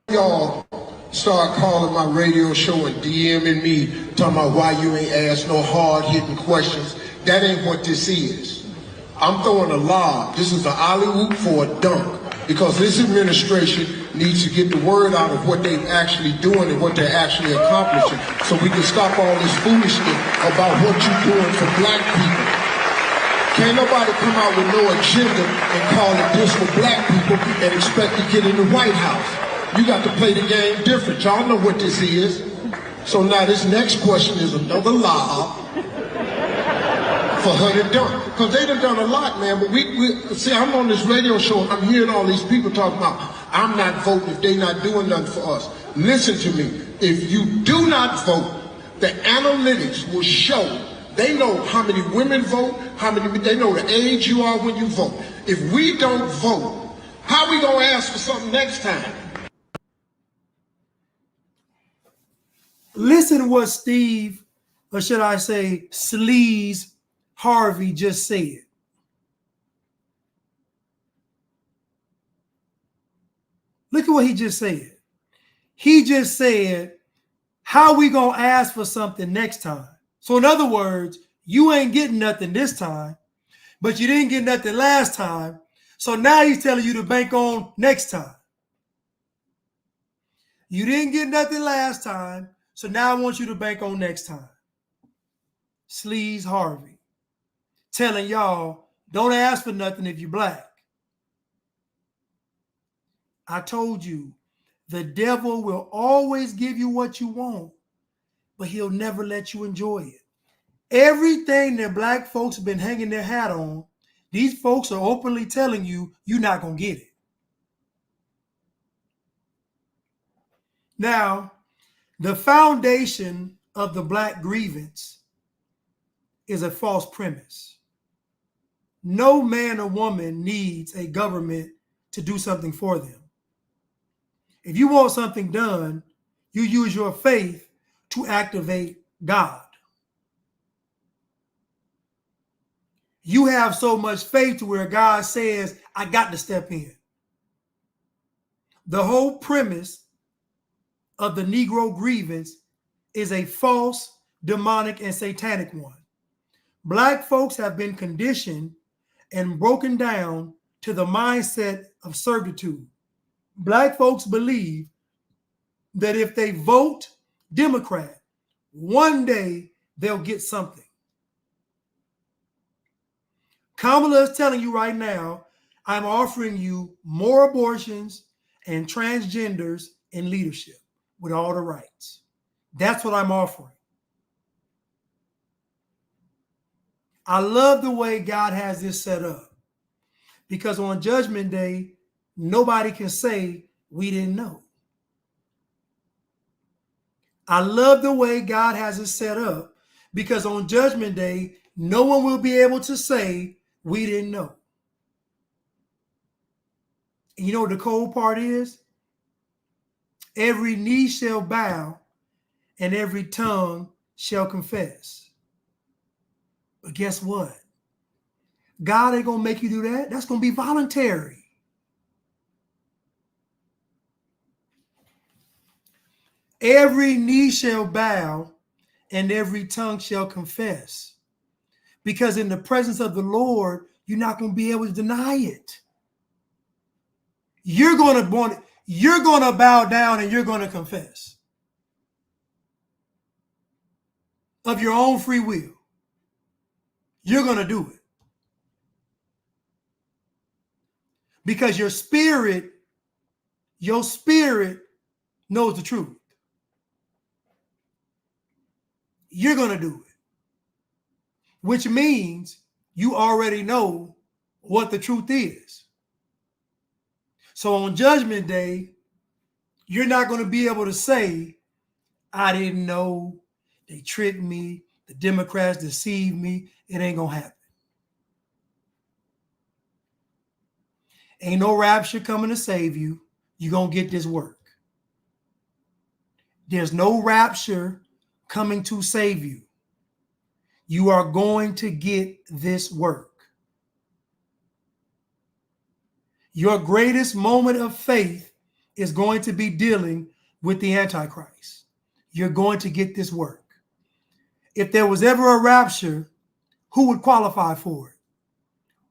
Y'all start calling my radio show and DMing me, talking about why you ain't asked no hard-hitting questions. That ain't what this is. I'm throwing a lob. This is an alley-oop for a dunk, because this administration needs to get the word out of what they're actually doing and what they're actually accomplishing, so we can stop all this foolishness about what you're doing for black people. Can't nobody come out with no agenda and call it this for black people and expect to get in the White House. You got to play the game different. Y'all know what this is. So now this next question is another lob for her to dunk. Because they done a lot, man. But we see, I'm on this radio show and I'm hearing all these people talking about, I'm not voting if they not doing nothing for us. Listen to me. If you do not vote, the analytics will show. They know how many women vote, they know the age you are when you vote. If we don't vote, how we gonna ask for something next time? Listen to what Steve, or should I say Sleaze Harvey just said. Look at what he just said. He just said, how we gonna ask for something next time? So in other words, you ain't getting nothing this time, but you didn't get nothing last time. So now he's telling you to bank on next time. You didn't get nothing last time, so now I want you to bank on next time. Sleaze Harvey telling y'all, don't ask for nothing if you're black. I told you, the devil will always give you what you want, but he'll never let you enjoy it. Everything that black folks have been hanging their hat on, these folks are openly telling you, you're not going to get it. Now, the foundation of the black grievance is a false premise. No man or woman needs a government to do something for them. If you want something done, you use your faith to activate God. You have so much faith to where God says, I got to step in. The whole premise of the Negro grievance is a false, demonic, and satanic one. Black folks have been conditioned and broken down to the mindset of servitude. Black folks believe that if they vote Democrat, one day they'll get something. Kamala is telling you right now, I'm offering you more abortions and transgenders in leadership with all the rights. That's what I'm offering. I love the way God has this set up, because on Judgment Day, nobody can say we didn't know. I love the way God has it set up, because on Judgment Day, no one will be able to say we didn't know. And you know what the cold part is? Every knee shall bow and every tongue shall confess. But guess what? God ain't going to make you do that. That's going to be voluntary. Every knee shall bow and every tongue shall confess. Because in the presence of the Lord, you're not going to be able to deny it. You're going to bow down and you're going to confess. Of your own free will. You're going to do it. Because your spirit knows the truth. you're going to do it, which means you already know what the truth is. So on Judgment Day, you're not going to be able to say, I didn't know, they tricked me, the Democrats deceived me. It ain't going to happen. Ain't no rapture coming to save you. You're going to get this work. There's no rapture coming to save you. You are going to get this work. Your greatest moment of faith is going to be dealing with the Antichrist. You're going to get this work. If there was ever a rapture, who would qualify for it?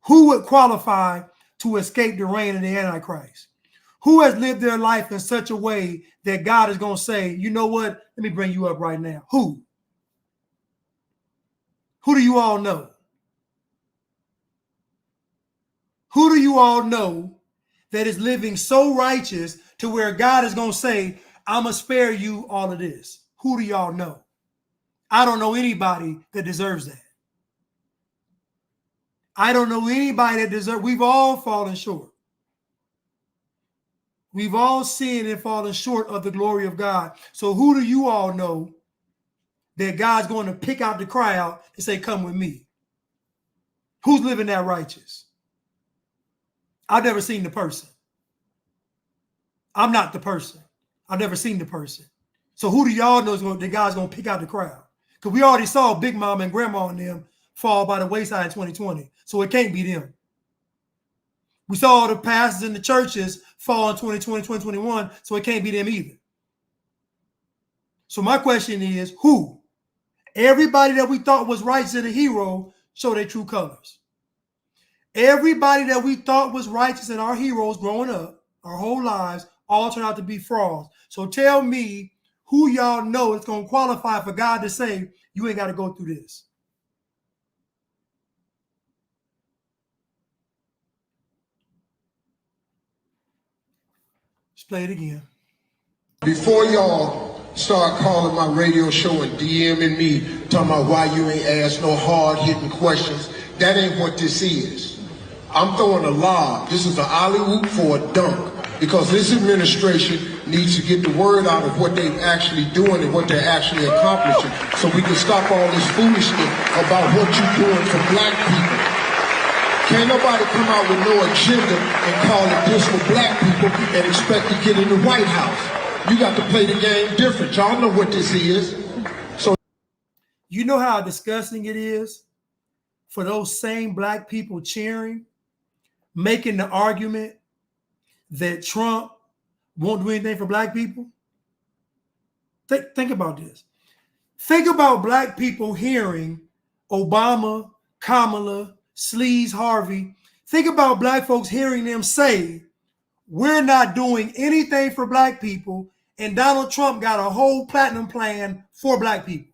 Who would qualify to escape the reign of the Antichrist? Who has lived their life in such a way that God is going to say, you know what? Let me bring you up right now. Who? Who do you all know? Who do you all know that is living so righteous to where God is going to say, I'm going to spare you all of this? Who do y'all know? I don't know anybody that deserves that. I don't know anybody that deserves. We've all fallen short. We've all sinned and fallen short of the glory of God. So who do you all know that God's going to pick out the crowd and say, come with me? Who's living that righteous? I've never seen the person. I'm not the person. I've never seen the person. So who do y'all know that God's going to pick out the crowd? Because we already saw Big Mama and Grandma and them fall by the wayside in 2020. So it can't be them. We saw all the pastors in the churches fall in 2020, 2021. So it can't be them either. So my question is, who? Everybody that we thought was righteous and a hero show their true colors. Everybody that we thought was righteous and our heroes growing up, our whole lives, all turned out to be frauds. So tell me who y'all know is going to qualify for God to say, you ain't got to go through this. Let's play it again. Before y'all start calling my radio show and DMing me, talking about why you ain't asked no hard-hitting questions, that ain't what this is. I'm throwing a lob. This is an alley-oop for a dunk. Because this administration needs to get the word out of what they're actually doing and what they're actually accomplishing, so we can stop all this foolishness about what you're doing for black people. Can't nobody come out with no agenda and call it this for black people and expect to get in the White House. You got to play the game different. Y'all know what this is. So you know how disgusting it is for those same black people cheering, making the argument that Trump won't do anything for black people? Think about this. Think about black people hearing Obama, Kamala, Sleaze, Harvey. Think about black folks hearing them say, we're not doing anything for black people, and Donald Trump got a whole platinum plan for black people.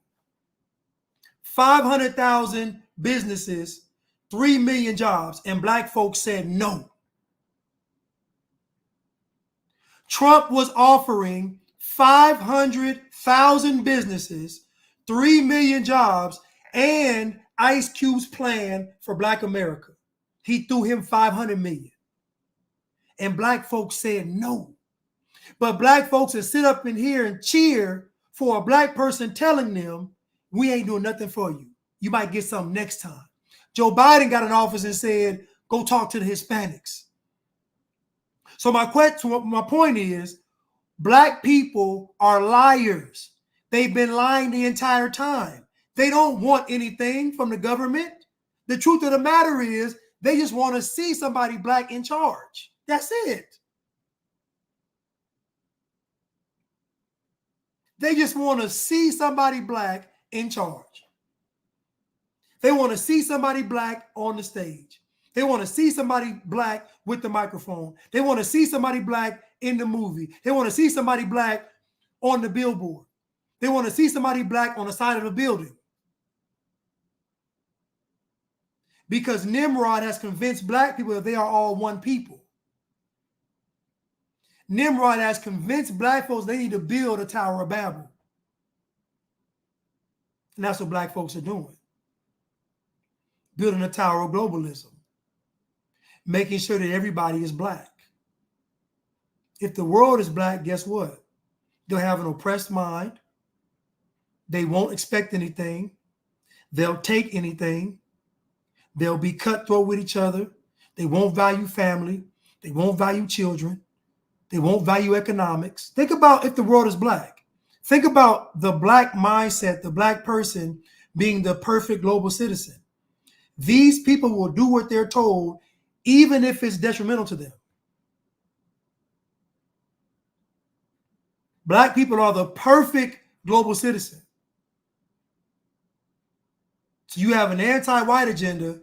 500,000 businesses, 3 million jobs, and black folks said no. Trump was offering 500,000 businesses, 3 million jobs, and Ice Cube's plan for Black America. He threw him 500 million. And black folks said no. But black folks that sit up in here and cheer for a black person telling them, we ain't doing nothing for you. You might get something next time. Joe Biden got in office and said, go talk to the Hispanics. So my point is, black people are liars. They've been lying the entire time. They don't want anything from the government. The truth of the matter is, they just want to see somebody black in charge. That's it. They just want to see somebody black in charge. They want to see somebody black on the stage. They want to see somebody black with the microphone. They want to see somebody black in the movie. They want to see somebody black on the billboard. They want to see somebody black on the side of a building. Because Nimrod has convinced black people that they are all one people. Nimrod has convinced black folks they need to build a Tower of Babel. And that's what black folks are doing. Building a tower of globalism. Making sure that everybody is black. If the world is black, guess what? They'll have an oppressed mind. They won't expect anything. They'll take anything. They'll be cutthroat with each other. They won't value family. They won't value children. They won't value economics. Think about if the world is black. Think about the black mindset, the black person being the perfect global citizen. These people will do what they're told, even if it's detrimental to them. Black people are the perfect global citizen. So you have an anti-white agenda,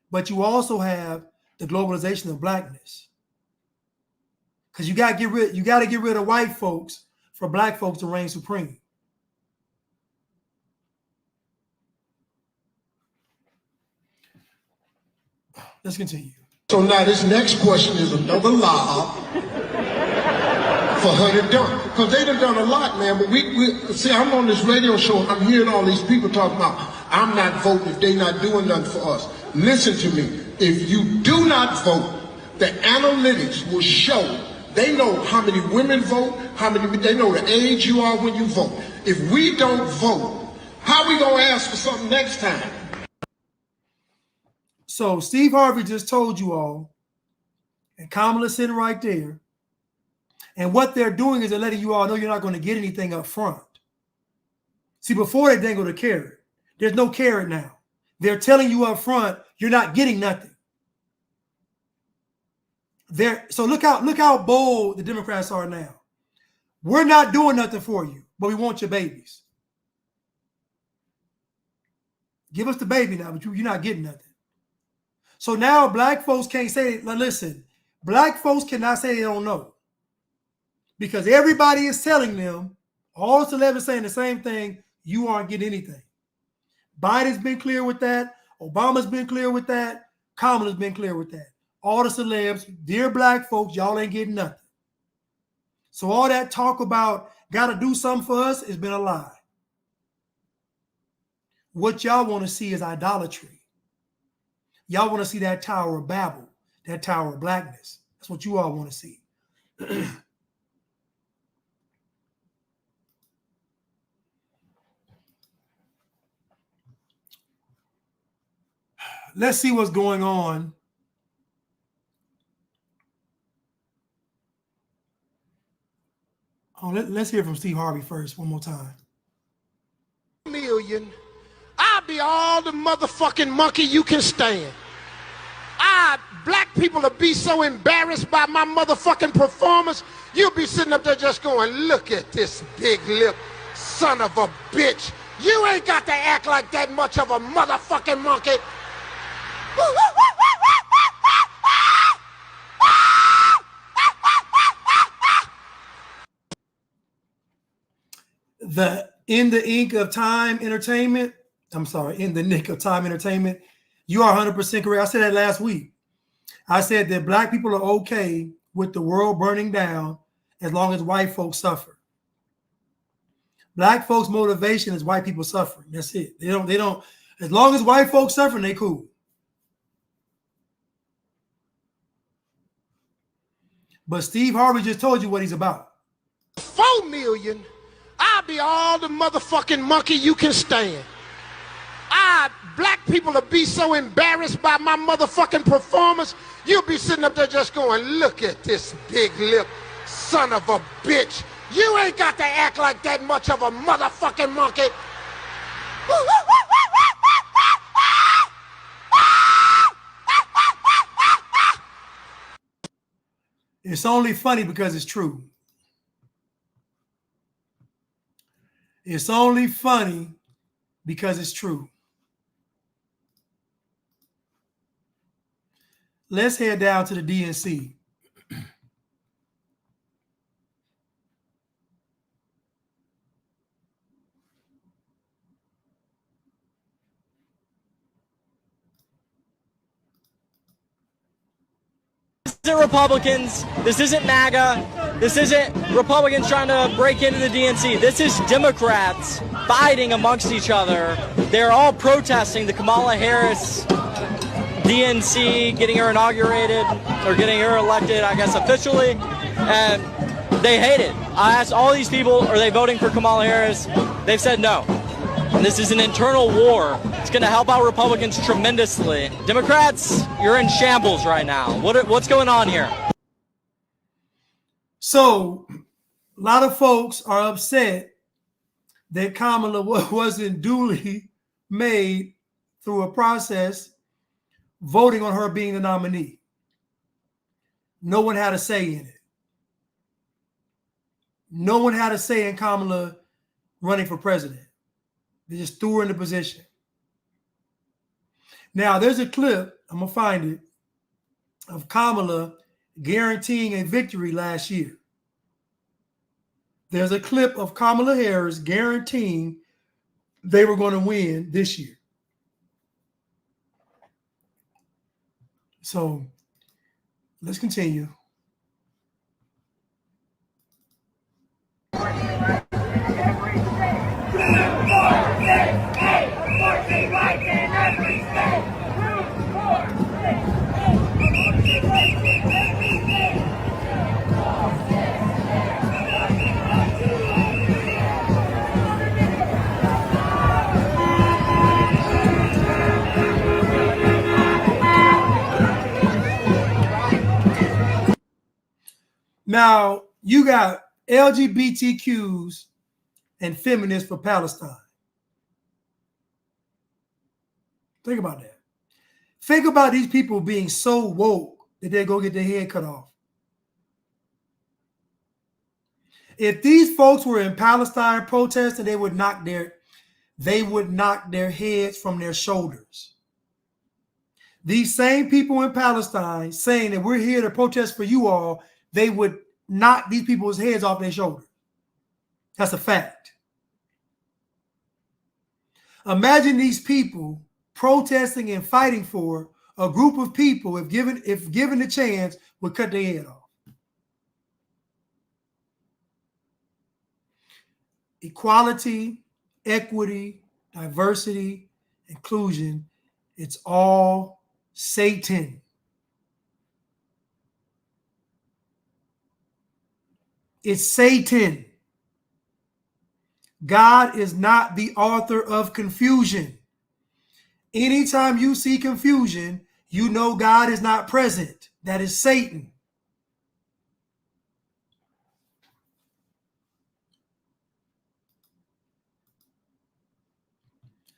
but you also have the globalization of blackness. Because you got to get rid of white folks for black folks to reign supreme. Let's continue. So now this next question is another lob for her to done. Because they done a lot, man. But we see, I'm on this radio show, I'm hearing all these people talking about, I'm not voting if they not doing nothing for us. Listen to me. If you do not vote, the analytics will show. They know how many women vote, they know the age you are when you vote. If we don't vote, how are we going to ask for something next time? So Steve Harvey just told you all, and Kamala's sitting right there, and what they're doing is they're letting you all know you're not going to get anything up front. See, before they dangled a carrot. There's no carrot now. They're telling you up front, you're not getting nothing. So look how bold the Democrats are now. We're not doing nothing for you, but we want your babies. Give us the baby now, but you're not getting nothing. So now black folks can't say, listen, black folks cannot say they don't know. Because everybody is telling them, all the celebs saying the same thing, you aren't getting anything. Biden's been clear with that. Obama's been clear with that. Kamala's been clear with that. All the celebs, dear black folks, y'all ain't getting nothing. So all that talk about got to do something for us has been a lie. What y'all want to see is idolatry. Y'all want to see that Tower of Babel, that Tower of Blackness. That's what you all want to see. Let's see what's going on. Oh, let's hear from Steve Harvey first, one more time. Million, I'll be all the motherfucking monkey you can stand. Black people will be so embarrassed by my motherfucking performance, you'll be sitting up there just going, look at this big lip son of a bitch. You ain't got to act like that much of a motherfucking monkey. In the nick of time entertainment, you are 100% correct. I said that last week. I said that black people are okay with the world burning down as long as white folks suffer. Black folks' motivation is white people suffering. That's it. They don't, as long as white folks suffering, they cool. But Steve Harvey just told you what he's about. 4 million, I'll be all the motherfucking monkey you can stand. Black people will be so embarrassed by my motherfucking performance, you'll be sitting up there just going, look at this big lip son of a bitch. You ain't got to act like that much of a motherfucking monkey. It's only funny because it's true. It's only funny because it's true. Let's head down to the DNC. isn't Republicans. This isn't MAGA. This isn't Republicans trying to break into the DNC. This is Democrats fighting amongst each other. They're all protesting the Kamala Harris DNC, getting her inaugurated or getting her elected, I guess, officially. And they hate it. I asked all these people, are they voting for Kamala Harris? They've said no. And this is an internal war. It's going to help out Republicans tremendously. Democrats, you're in shambles right now. What's going on here? So, a lot of folks are upset that Kamala wasn't duly made through a process voting on her being the nominee. No one had a say in it. No one had a say in Kamala running for president. They just threw her in the position. Now, there's a clip, I'm going to find it, of Kamala guaranteeing a victory last year. There's a clip of Kamala Harris guaranteeing they were going to win this year. So let's continue. Now, you got LGBTQs and feminists for Palestine. Think about that. Think about these people being so woke that they go get their head cut off. If these folks were in Palestine protesting, they would knock their heads from their shoulders. These same people in Palestine saying that we're here to protest for you all, they would knock these people's heads off their shoulders. That's a fact. Imagine these people protesting and fighting for a group of people, if given the chance, would cut their head off. Equality, equity, diversity, inclusion, it's all Satan. It's Satan. God is not the author of confusion. Anytime you see confusion, you know God is not present. That is Satan.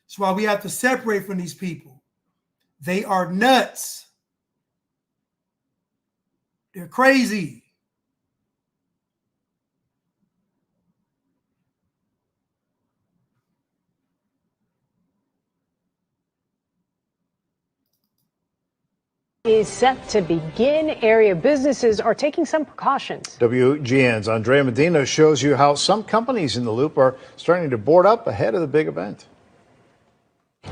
That's why we have to separate from these people. They are nuts. They're crazy. Is set to begin. Area businesses are taking some precautions. WGN's Andrea Medina shows you how some companies in the Loop are starting to board up ahead of the big event.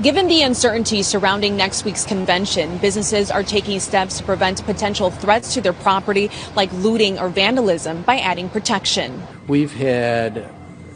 Given the uncertainty surrounding next week's convention, businesses are taking steps to prevent potential threats to their property, like looting or vandalism, by adding protection. We've had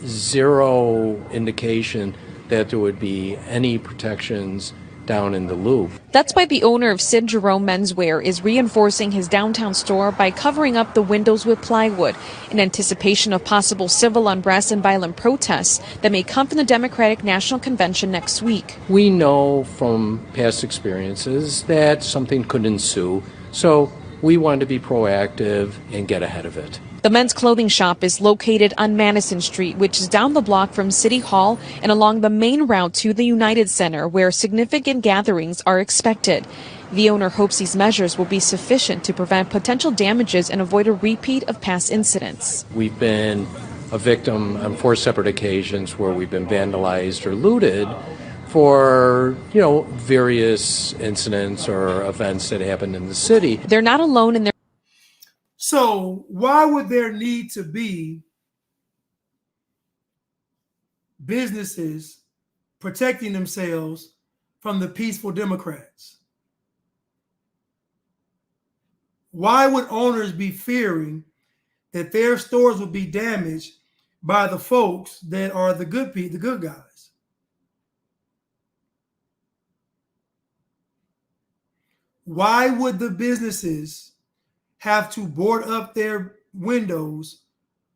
zero indication that there would be any protections down in the Loop. That's why the owner of Sid Jerome Menswear is reinforcing his downtown store by covering up the windows with plywood in anticipation of possible civil unrest and violent protests that may come from the Democratic National Convention next week. We know from past experiences that something could ensue, so we want to be proactive and get ahead of it. The men's clothing shop is located on Madison Street, which is down the block from City Hall and along the main route to the United Center, where significant gatherings are expected. The owner hopes these measures will be sufficient to prevent potential damages and avoid a repeat of past incidents. We've been a victim on 4 separate occasions where we've been vandalized or looted for, various incidents or events that happened in the city. They're not alone in their. So why would there need to be businesses protecting themselves from the peaceful Democrats? Why would owners be fearing that their stores would be damaged by the folks that are the good people, the good guys? Why would the businesses have to board up their windows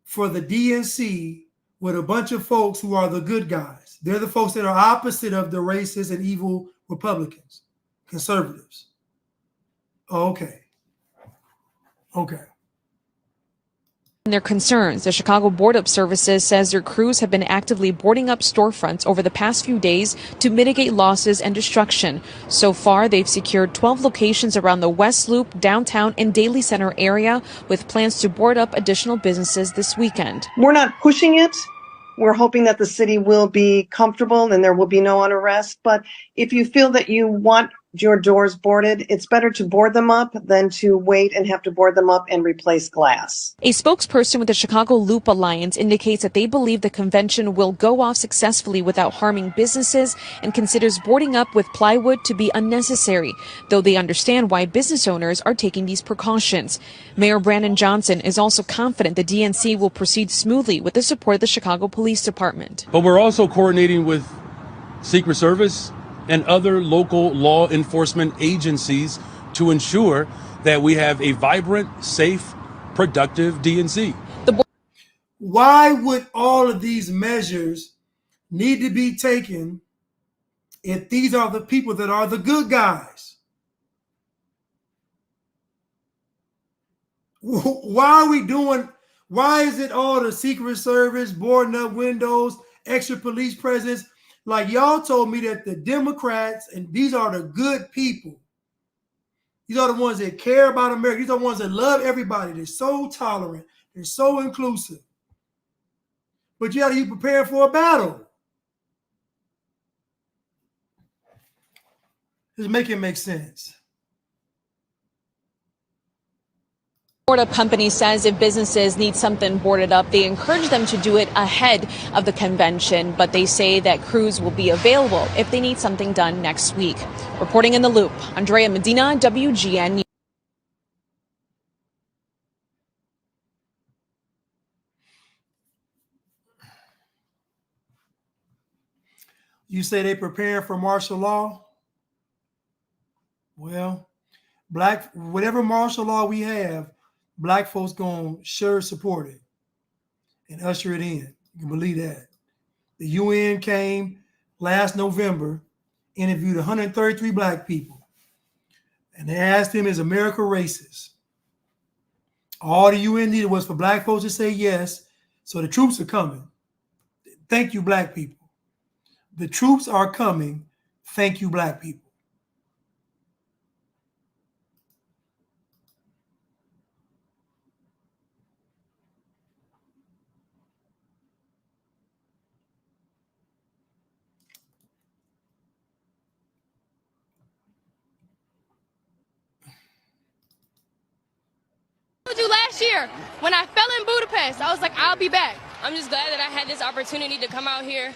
for the DNC with a bunch of folks who are the good guys? They're the folks that are opposite of the racist and evil Republicans, conservatives. Okay. Their concerns. The Chicago Board of Services says their crews have been actively boarding up storefronts over the past few days to mitigate losses and destruction. So far, they've secured 12 locations around the West Loop, downtown, and Daly Center area, with plans to board up additional businesses this weekend. We're not pushing it. We're hoping that the city will be comfortable and there will be no unrest. But if you feel that you want your doors boarded, it's better to board them up than to wait and have to board them up and replace glass. A spokesperson with the Chicago Loop Alliance indicates that they believe the convention will go off successfully without harming businesses and considers boarding up with plywood to be unnecessary, though they understand why business owners are taking these precautions. Mayor Brandon Johnson is also confident the DNC will proceed smoothly with the support of the Chicago Police Department. But we're also coordinating with Secret Service and other local law enforcement agencies to ensure that we have a vibrant, safe, productive DNC. Why would all of these measures need to be taken if these are the people that are the good guys? Why is it all the Secret Service, boarding up windows, extra police presence? Like, y'all told me that the Democrats, and these are the good people. These are the ones that care about America. These are the ones that love everybody. They're so tolerant. They're so inclusive. But yet you prepare for a battle. Just make it make sense. Board Up Company says if businesses need something boarded up, they encourage them to do it ahead of the convention, but they say that crews will be available if they need something done next week. Reporting in the Loop, Andrea Medina, WGN. You say they prepare for martial law? Well, whatever martial law we have, Black folks gonna sure support it and usher it in. You can believe that. The UN came last November, interviewed 133 Black people, and they asked them, is America racist? All the UN needed was for Black folks to say yes, so the troops are coming. Thank you, Black people. The troops are coming. Thank you, Black people. You last year when I fell in Budapest, I was like, I'll be back. I'm just glad that I had this opportunity to come out here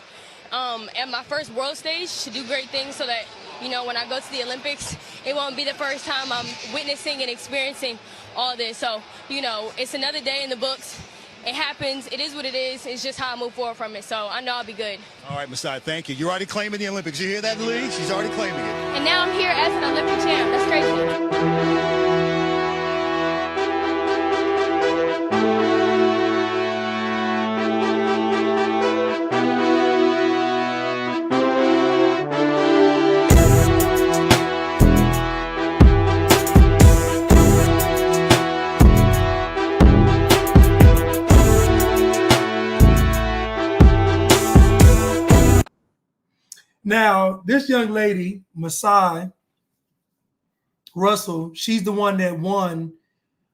at my first world stage to do great things so that, you know, when I go to the Olympics, it won't be the first time I'm witnessing and experiencing all this. So, you know, it's another day in the books. It happens. It is what it is. It's just how I move forward from it. So I know I'll be good. All right, Masai, thank you. You're already claiming the Olympics. You hear that, Lee? She's already claiming it. And now I'm here as an Olympic champ. That's crazy. Now, this young lady, Masai Russell, she's the one that won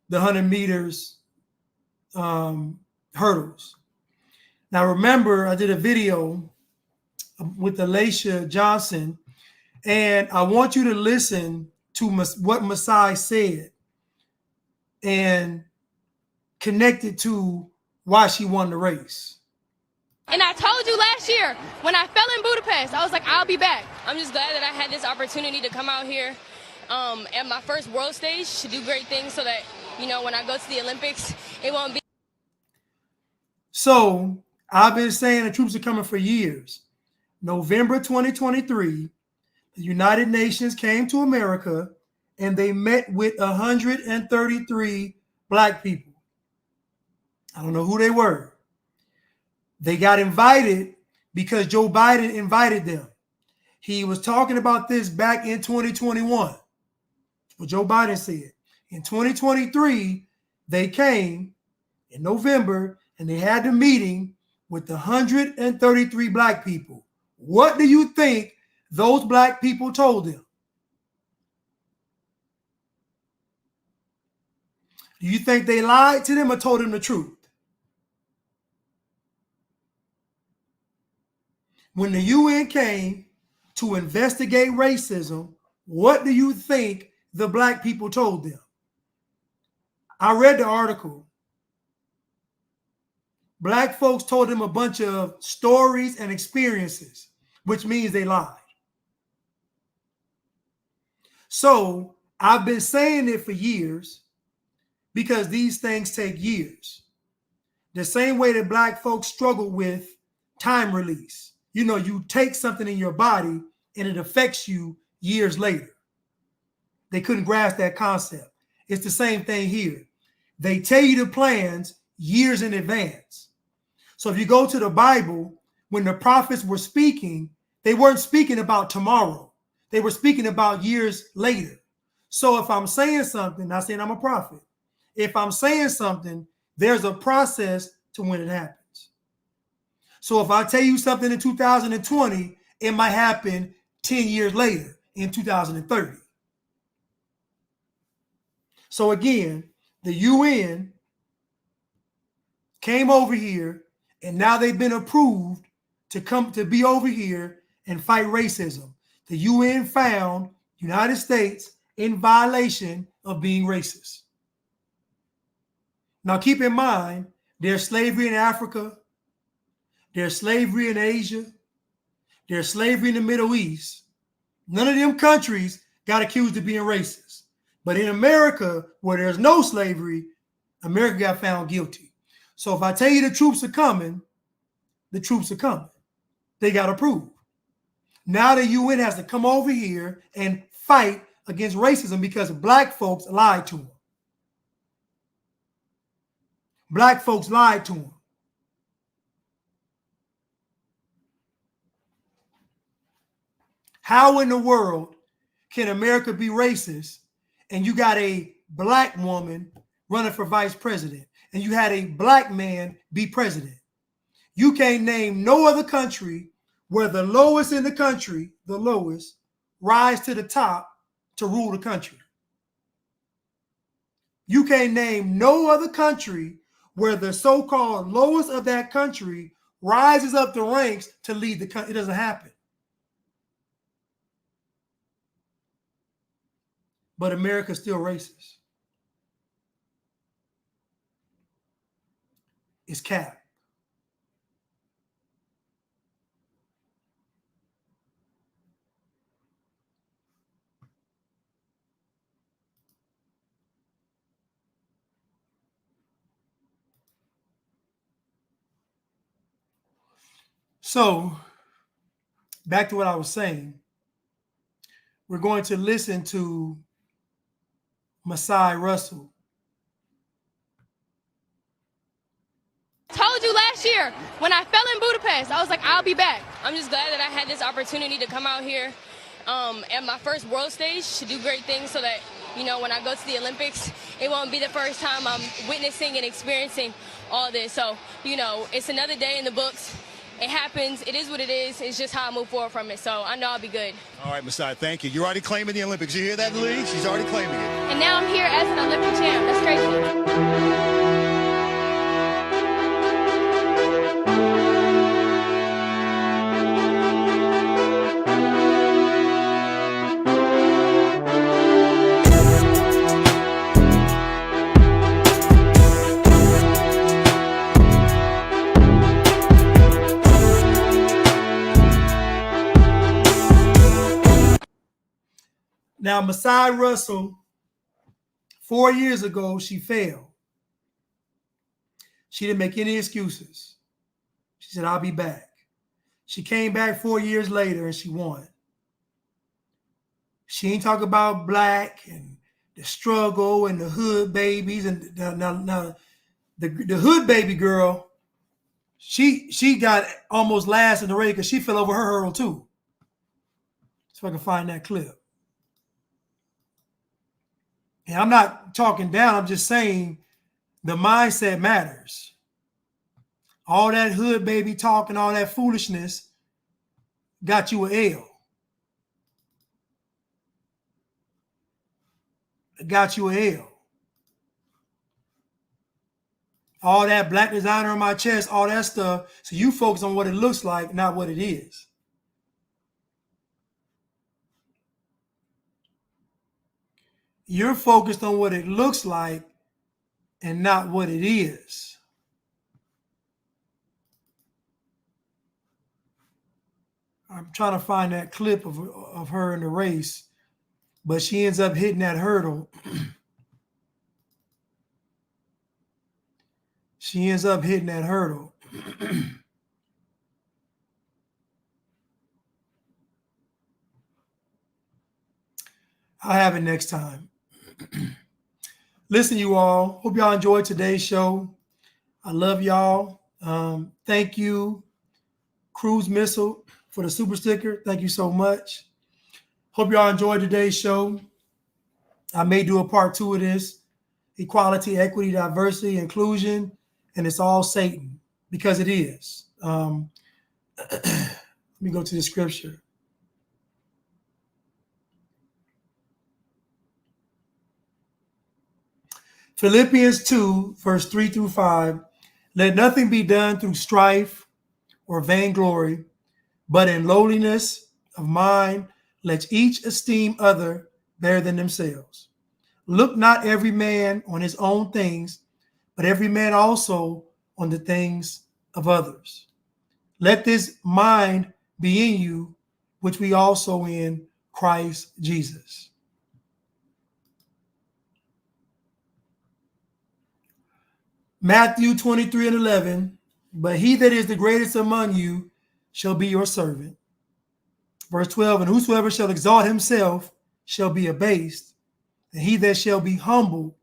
the 100 meters hurdles. Now, remember, I did a video with Alacia Johnson, and I want you to listen to what Masai said and connect it to why she won the race. And I told you last year when I fell in Budapest, I was like, I'll be back. I'm just glad that I had this opportunity to come out here at my first world stage to do great things so that, you know, when I go to the Olympics, it won't be. So I've been saying the troops are coming for years. November 2023, the United Nations came to America and they met with 133 black people. I don't know who they were. They got invited because Joe Biden invited them. He was talking about this back in 2021. What Joe Biden said. In 2023, they came in November and they had the meeting with 133 black people. What do you think those black people told them? Do you think they lied to them or told them the truth? When the UN came to investigate racism, what do you think the black people told them? I read the article. Black folks told them a bunch of stories and experiences, which means they lied. So I've been saying it for years because these things take years. The same way that black folks struggle with time release. You know, you take something in your body and it affects you years later. They couldn't grasp that concept. It's the same thing here. They tell you the plans years in advance. So if you go to the Bible, when the prophets were speaking, they weren't speaking about tomorrow. They were speaking about years later. So if I'm saying something, not saying I'm a prophet. If I'm saying something, there's a process to when it happens. So if I tell you something in 2020, it might happen 10 years later in 2030. So again, the UN came over here and now they've been approved to come to be over here and fight racism. The UN found United States in violation of being racist. Now keep in mind, there's slavery in Africa. There's slavery in Asia. There's slavery in the Middle East. None of them countries got accused of being racist. But in America, where there's no slavery, America got found guilty. So if I tell you the troops are coming, the troops are coming. They got approved. Now the UN has to come over here and fight against racism because black folks lied to them. Black folks lied to them. How in the world can America be racist and you got a black woman running for vice president and you had a black man be president? You can't name no other country where the lowest in the country, the lowest, rise to the top to rule the country. You can't name no other country where the so-called lowest of that country rises up the ranks to lead the country. It doesn't happen. But America's still racist. It's cap. So, back to what I was saying. We're going to listen to Masai Russell. Told you last year when I fell in Budapest, I was like, I'll be back. I'm just glad that I had this opportunity to come out here at my first world stage to do great things so that, you know, when I go to the Olympics, it won't be the first time I'm witnessing and experiencing all this. So, you know, it's another day in the books. It happens. It is what it is. It's just how I move forward from it. So I know I'll be good. All right, Masai, thank you. You're already claiming the Olympics. You hear that, Lee? She's already claiming it. And now I'm here as an Olympic champ. That's crazy. Now, Now, Masai Russell, 4 years ago, she failed. She didn't make any excuses. She said, I'll be back. She came back 4 years later and she won. She ain't talk about black and the struggle and the hood babies. And now the hood baby girl, she got almost last in the race because she fell over her hurdle too. So I can find that clip. And I'm not talking down. I'm just saying the mindset matters. All that hood baby talk and all that foolishness got you an L. It got you an L. All that black designer on my chest, all that stuff. So you focus on what it looks like, not what it is. You're focused on what it looks like and not what it is. I'm trying to find that clip of her in the race, but she ends up hitting that hurdle. She ends up hitting that hurdle. I'll have it next time. Listen, you all. Hope y'all enjoyed today's show. I love y'all. Thank you, Cruise Missile, for the super sticker. Thank you so much. Hope y'all enjoyed today's show. I may do a part 2 of this. Equality, equity, diversity, inclusion, and it's all Satan, because it is. Let me go to the scripture. Philippians 2, verse 3 through 5. Let nothing be done through strife or vainglory, but in lowliness of mind, let each esteem other better than themselves. Look not every man on his own things, but every man also on the things of others. Let this mind be in you, which we also in Christ Jesus. Matthew 23:11, but he that is the greatest among you shall be your servant. Verse 12, and whosoever shall exalt himself shall be abased, and he that shall be humble,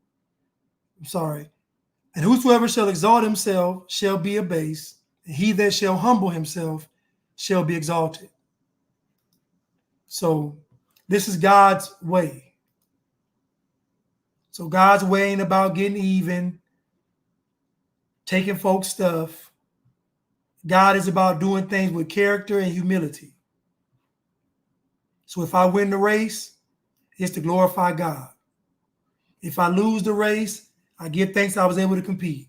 and whosoever shall exalt himself shall be abased, and he that shall humble himself shall be exalted. So this is God's way. So God's way ain't about getting even, taking folks' stuff. God is about doing things with character and humility. So if I win the race, it's to glorify God. If I lose the race, I give thanks I was able to compete.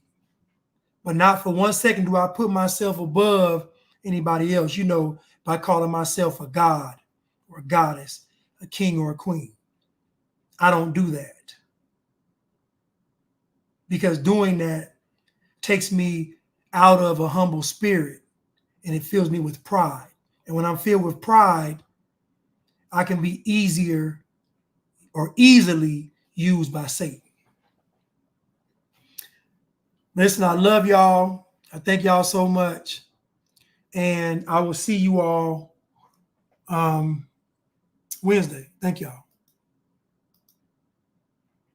But not for 1 second do I put myself above anybody else, by calling myself a god or a goddess, a king or a queen. I don't do that. Because doing that takes me out of a humble spirit, and it fills me with pride. And when I'm filled with pride, I can be easily used by Satan. Listen, I love y'all. I thank y'all so much. And I will see you all Wednesday. Thank y'all.